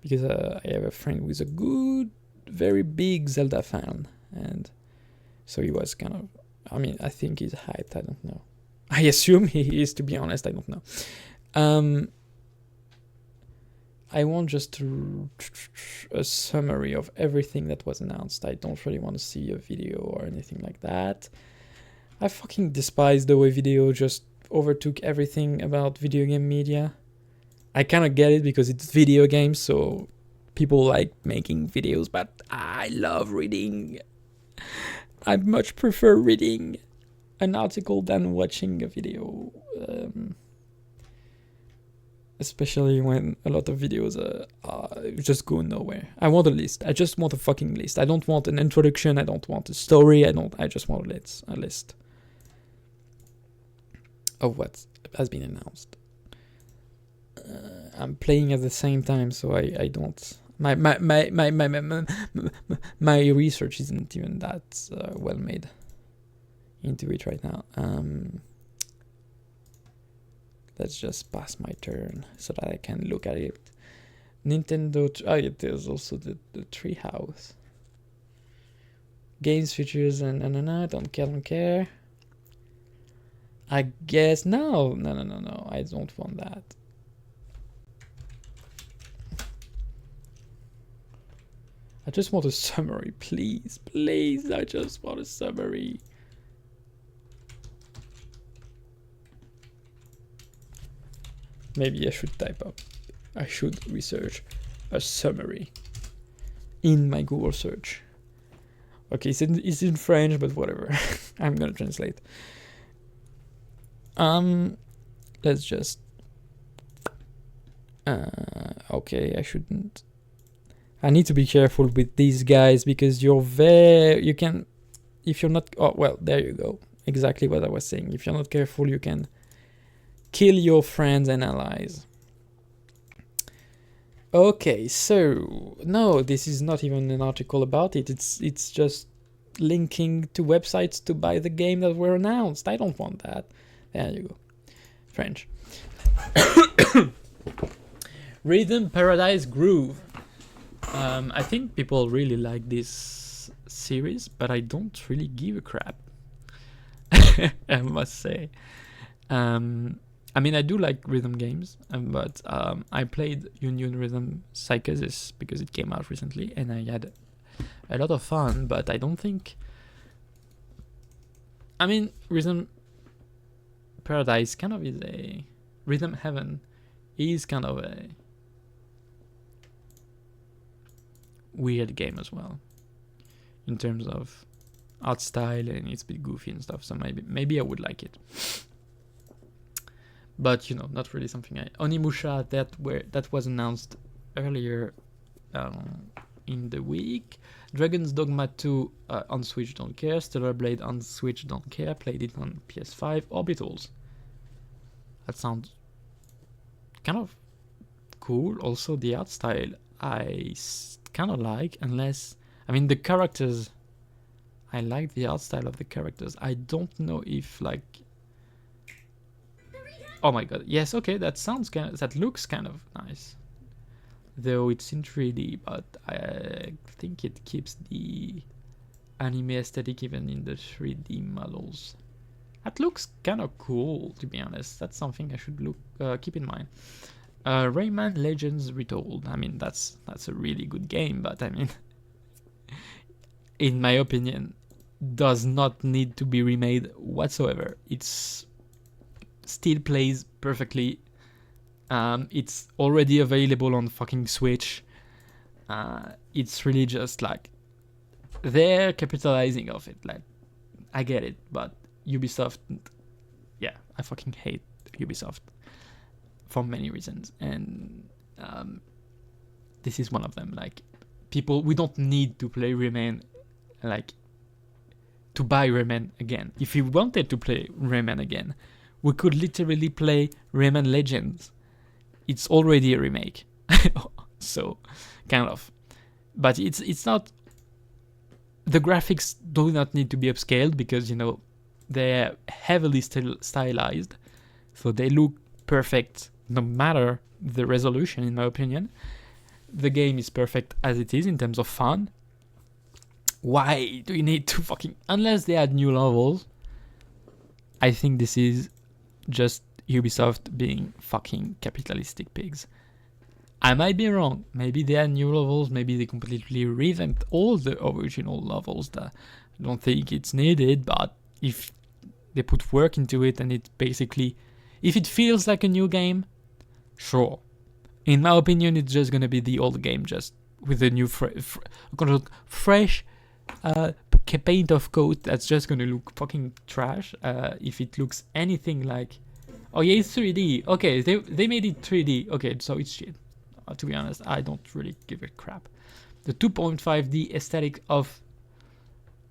because I have a friend who is a good, very big Zelda fan, and so he was kind of. I mean, I think he's hyped. I don't know. I assume he is. To be honest, I don't know. I want just a summary of everything that was announced. I don't really want to see a video or anything like that. I fucking despise the way video just overtook everything about video game media. I kind of get it because it's video games, so people like making videos, but I love reading. I much prefer reading an article than watching a video. Especially when a lot of videos just go nowhere. I want a list. I just want a fucking list. I don't want an introduction. I don't want a story. I just want a list of what has been announced. I'm playing at the same time, so I don't. My research isn't even that well made into it right now. Let's just pass my turn so that I can look at it. Nintendo. There's also the Treehouse. Games, features, and don't care. I guess no. I don't want that. I just want a summary, please. I just want a summary. Maybe I should I should research a summary in my Google search. Okay, it's in French, but whatever. I'm gonna translate. Let's just. Okay, I shouldn't. I need to be careful with these guys because you can, if you're not. Oh well, there you go. Exactly what I was saying. If you're not careful, you can kill your friends and allies. Okay, so no, this is not even an article about it. It's just linking to websites to buy the game that were announced. I don't want that. There you go. French. Rhythm Paradise Groove. I think people really like this series, but I don't really give a crap. I must say. I mean, I do like rhythm games, but I played Union Rhythm Psychosis because it came out recently, and I had a lot of fun, but I don't think... I mean, Rhythm Paradise kind of is a... Rhythm Heaven is kind of a weird game as well, in terms of art style, and it's a bit goofy and stuff, so maybe I would like it. But you know, not really something Onimusha, that was announced earlier in the week. Dragon's Dogma 2 on Switch, don't care. Stellar Blade on Switch, don't care. Played it on PS5. Orbitals. That sounds kind of cool. Also, the art style I kind of like, unless... I mean, the characters... I like the art style of the characters. I don't know if, like... Oh my god, yes, okay, that looks kind of nice. Though it's in 3D, but I think it keeps the anime aesthetic even in the 3D models. That looks kind of cool, to be honest. That's something I should keep in mind. Rayman Legends Retold. I mean, that's a really good game, but I mean, in my opinion, does not need to be remade whatsoever. It's still plays perfectly. It's already available on fucking Switch. It's really just like they're capitalizing off it. Like, I get it, but Ubisoft, yeah, I fucking hate Ubisoft for many reasons, and this is one of them. Like, people, we don't need to play Rayman, like, to buy Rayman again. If we wanted to play Rayman again, we could literally play Rayman Legends. It's already a remake. So, kind of. But it's not... The graphics do not need to be upscaled because, you know, they're heavily stylized. So they look perfect no matter the resolution, in my opinion. The game is perfect as it is in terms of fun. Why do you need to fucking... Unless they add new levels, I think this is just Ubisoft being fucking capitalistic pigs. I might be wrong. Maybe they add new levels, maybe they completely revamped all the original levels. That I don't think it's needed, but if they put work into it and it basically... If it feels like a new game, sure. In my opinion, it's just gonna be the old game, just with a new fresh paint of coat that's just gonna look fucking trash. If it looks anything like... Oh yeah, it's 3D. Okay, they made it 3D. Okay, so it's shit. To be honest, I don't really give a crap. The 2.5D aesthetic of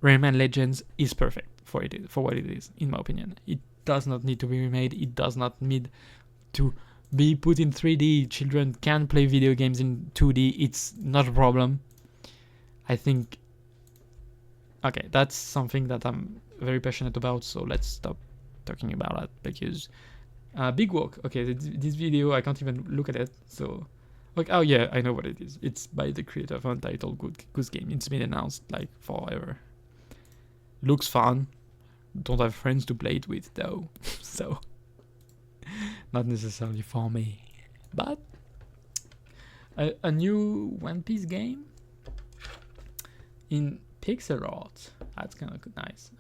Rayman Legends is perfect for what it is, in my opinion. It does not need to be remade. It does not need to be put in 3D. Children can play video games in 2D. It's not a problem. I think... Okay, that's something that I'm very passionate about, so let's stop talking about that, because... Big Walk. Okay, this video, I can't even look at it, so... Like, oh yeah, I know what it is. It's by the creator of Untitled Goose Game. It's been announced, like, forever. Looks fun. Don't have friends to play it with, though. So... Not necessarily for me. But... A new One Piece game? In pixel art. That's kind of nice.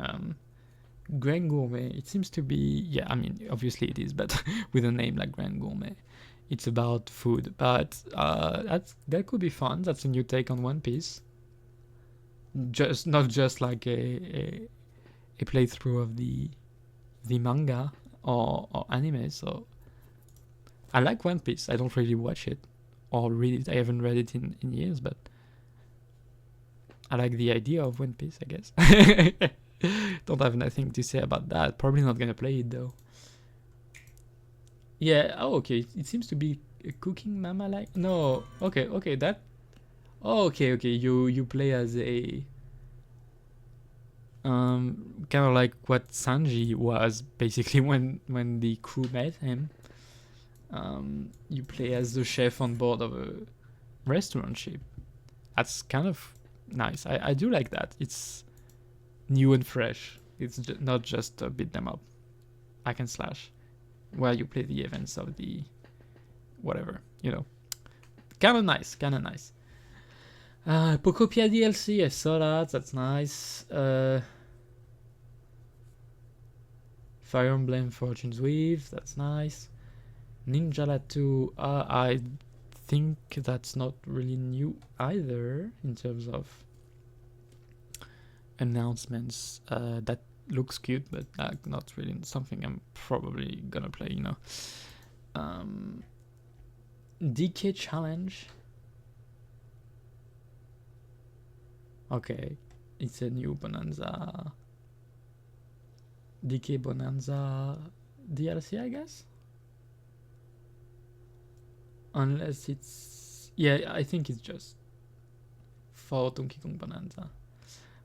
Grand Gourmet. It seems to be... Yeah, I mean, obviously it is, but with a name like Grand Gourmet. It's about food, but that could be fun. That's a new take on One Piece. Not just like a playthrough of the manga or anime. So I like One Piece. I don't really watch it or read it. I haven't read it in years, but I like the idea of One Piece, I guess. Don't have nothing to say about that. Probably not gonna play it though. Yeah, oh, okay, it seems to be a cooking mama like... No, okay, that... Oh, okay, you play as a... kind of like what Sanji was, basically, when the crew met him. You play as the chef on board of a restaurant ship. That's kind of nice. I do like that. It's new and fresh. It's not just a beat them up. Hack and slash. Where you play the events of the whatever, you know. Kinda nice. Pocopia DLC, I saw that, that's nice. Fire Emblem Fortune's Weave, that's nice. Ninja 2, I think that's not really new either in terms of announcements. That looks cute, but not really something I'm probably gonna play, you know. DK Challenge. Okay, it's a new Bonanza. DK Bonanza DLC, I guess. Unless it's... Yeah, I think it's just for Donkey Kong Bonanza.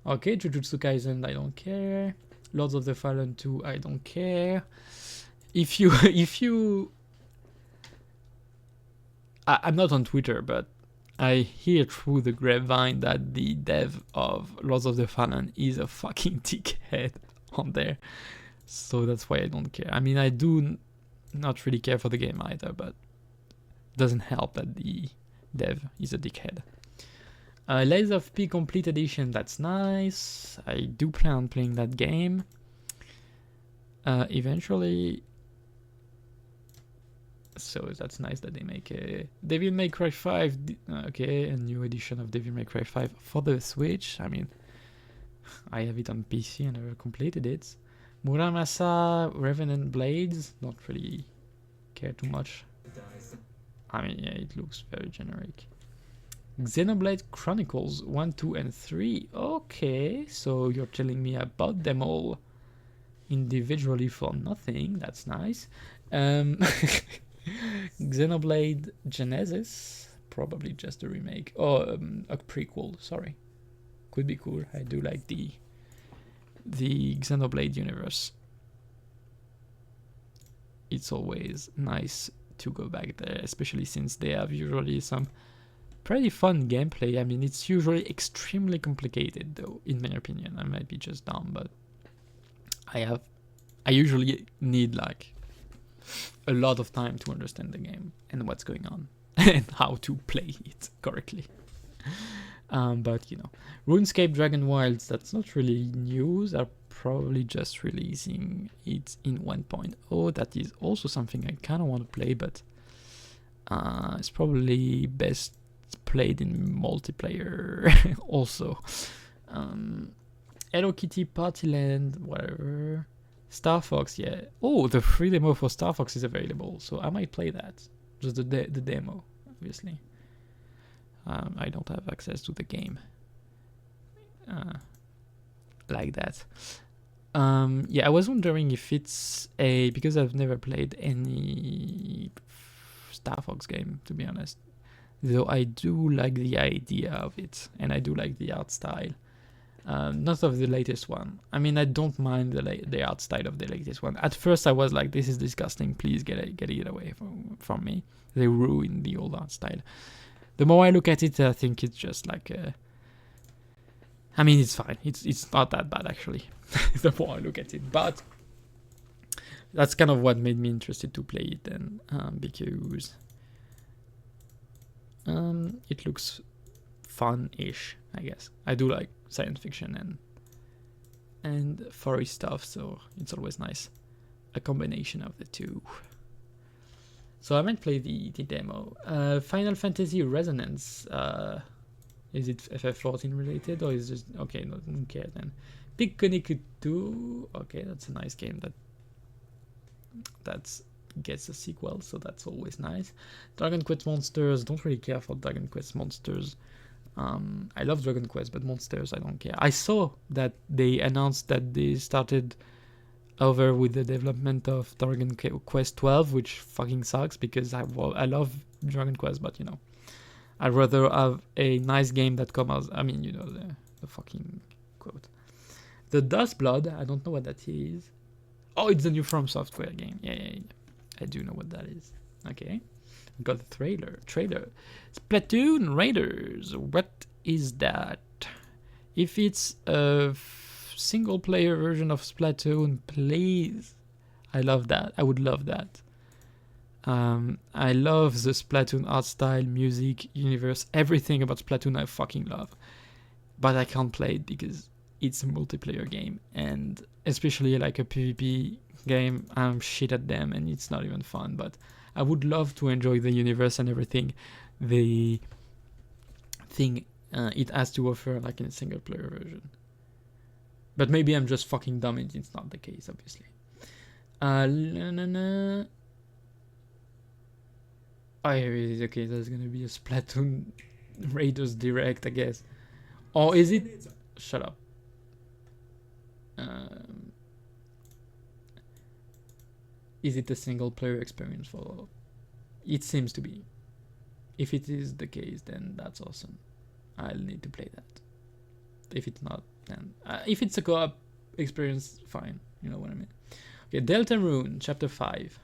Okay, Jujutsu Kaisen, I don't care. Lords of the Fallen 2, I don't care. If you I'm not on Twitter, but I hear through the grapevine that the dev of Lords of the Fallen is a fucking dickhead on there. So that's why I don't care. I mean, I do not really care for the game either, but it doesn't help that the dev is a dickhead. Lies of P Complete Edition, that's nice. I do plan on playing that game. Eventually. So that's nice that they make a Devil May Cry 5. Okay, a new edition of Devil May Cry 5 for the Switch. I mean, I have it on PC and never completed it. Muramasa Revenant Blades, not really care too much. I mean, yeah, it looks very generic. Xenoblade Chronicles 1, 2, and 3. Okay, so you're telling me about them all individually for nothing. That's nice. Xenoblade Genesis, probably just a remake or a prequel. Sorry, could be cool. I do like the Xenoblade universe. It's always nice to go back there, especially since they have usually some pretty fun gameplay. I mean, it's usually extremely complicated, though, in my opinion. I might be just dumb, but I usually need like a lot of time to understand the game and what's going on and how to play it correctly. But you know, RuneScape Dragon Wilds, that's not really news. They're probably just releasing it in 1.0. That is also something I kind of want to play, but it's probably best played in multiplayer also. Hello Kitty Partyland, whatever. Star Fox, yeah. Oh, the free demo for Star Fox is available, so I might play that. Just the demo, obviously. I don't have access to the game like that. Yeah, I was wondering if it's because I've never played any Star Fox game, to be honest. Though I do like the idea of it, and I do like the art style. Not of the latest one. I mean, I don't mind the art style of the latest one. At first, I was like, "This is disgusting. Please get it away from me." They ruined the old art style. The more I look at it, I think it's just like. I mean, it's fine. It's not that bad actually. The more I look at it, but that's kind of what made me interested to play it then, because it looks fun-ish, I guess. I do like science fiction and furry stuff, so it's always nice. A combination of the two. So I might play the demo. Final Fantasy Resonance. Is it FF14 related or is it just okay? No, don't care then. Pikuniku 2. Okay, that's a nice game that gets a sequel, so that's always nice. Dragon Quest Monsters. Don't really care for Dragon Quest Monsters. I love Dragon Quest, but Monsters, I don't care. I saw that they announced that they started over with the development of Dragon Quest 12, which fucking sucks because I love Dragon Quest, but you know, I'd rather have a nice game that comes out. I mean, you know, the fucking quote. The Dust Blood, I don't know what that is. Oh, it's the new From Software game. Yeah. I do know what that is. Okay. Got the trailer. Splatoon Raiders. What is that? If it's a single player version of Splatoon, please. I love that. I would love that. I love the Splatoon art style, music, universe, everything about Splatoon I fucking love. But I can't play it because it's a multiplayer game, and especially like a PvP game, I'm shit at them and it's not even fun, but I would love to enjoy the universe and everything the thing it has to offer, like in a single player version. But maybe I'm just fucking dumb and it's not the case, obviously. Okay, there's gonna be a Splatoon Raiders Direct, I guess. Or is it? Shut up. Is it a single player experience for? It seems to be. If it is the case, then that's awesome. I'll need to play that. If it's not, then if it's a co-op experience, fine. You know what I mean. Okay, Deltarune Chapter 5.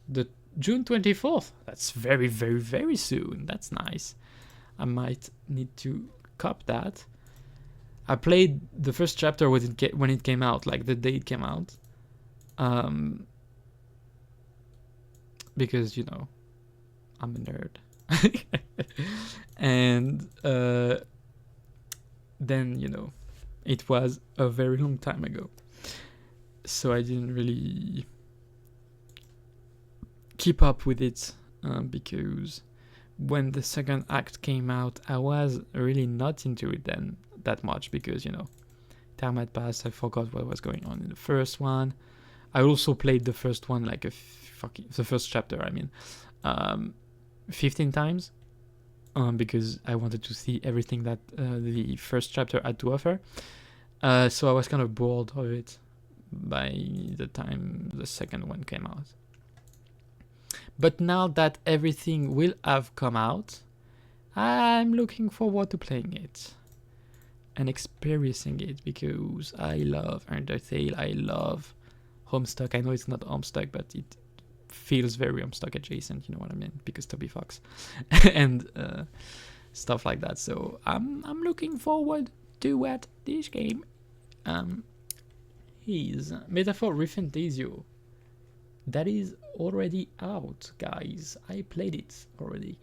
The June 24th. That's very, very, very soon. That's nice. I might need to cop that. I played the first chapter when it came out, like the day it came out. Because, you know, I'm a nerd. And then, you know, it was a very long time ago. So I didn't really keep up with it because when the second act came out, I was really not into it then that much because, you know, time had passed. I forgot what was going on in the first one. I also played the first one like the first chapter, I mean, 15 times. because I wanted to see everything that the first chapter had to offer. So I was kind of bored of it by the time the second one came out. But now that everything will have come out, I'm looking forward to playing it and experiencing it, because I love Undertale, I love Homestuck. I know it's not Homestuck, but it feels very Homestuck adjacent, you know what I mean, because Toby Fox and stuff like that. So I'm looking forward to what this game is. Metaphor Refantasio. That is already out, guys. I played it already.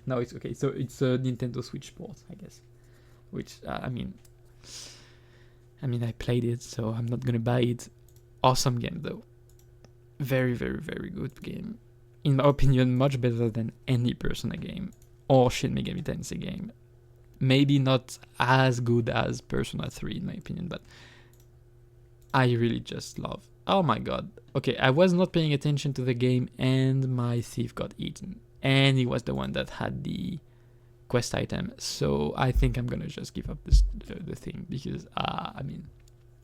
No, it's okay. So it's a Nintendo Switch port, I guess. Which I mean, I played it, so I'm not gonna buy it. Awesome game though. Very, very, very good game. In my opinion, much better than any Persona game or Shin Megami Tensei game. Maybe not as good as Persona 3 in my opinion, but I really just love. Oh my god. Okay, I was not paying attention to the game and my thief got eaten. And he was the one that had the quest item. So I think I'm gonna just give up the thing, because I'm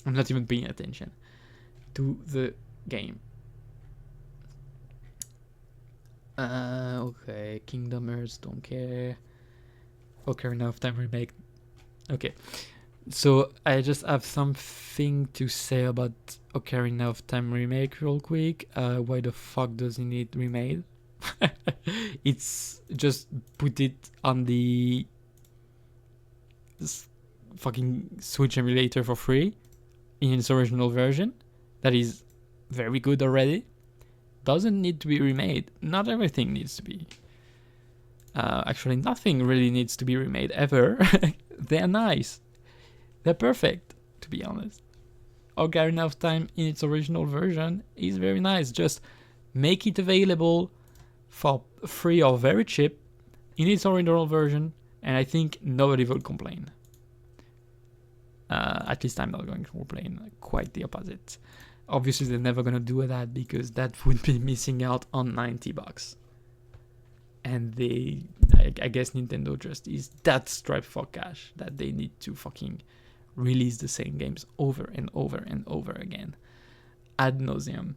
not even paying attention to the game. Okay, Kingdom Hearts, don't care. Ocarina of Time remake. Okay, so I just have something to say about Ocarina of Time remake real quick. Why the fuck doesn't it remade? It's just put it on the fucking Switch emulator for free in its original version. That is very good already. Doesn't need to be remade. Not everything needs to be. Actually, nothing really needs to be remade ever. They're nice. They're perfect, to be honest. Ocarina of Time in its original version is very nice. Just make it available for free or very cheap in its original version, and I think nobody will complain. At least I'm not going to complain. Quite the opposite. Obviously, they're never gonna do that, because that would be missing out on $90. And I guess Nintendo just is that strapped for cash that they need to fucking release the same games over and over and over again, ad nauseum.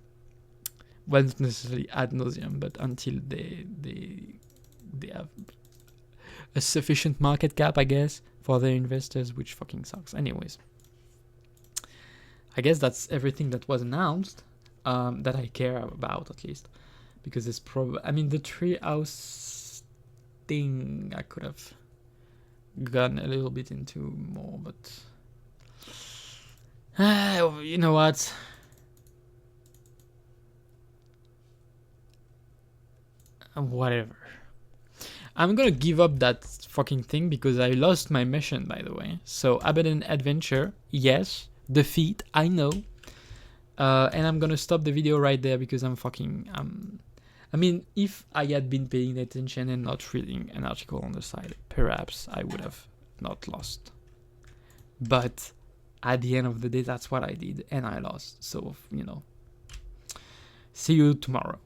Well, not necessarily ad nauseum, but until they have a sufficient market cap, I guess, for their investors, which fucking sucks. Anyways, I guess that's everything that was announced, that I care about, at least, because it's probably, the Treehouse thing I could have gone a little bit into more, but you know what? Whatever. I'm gonna give up that fucking thing, because I lost my mission, by the way. So, Abandoned Adventure, yes. Defeat, I know. And I'm gonna stop the video right there, because if I had been paying attention and not reading an article on the side, perhaps I would have not lost. But at the end of the day, that's what I did, and I lost. So, see you tomorrow.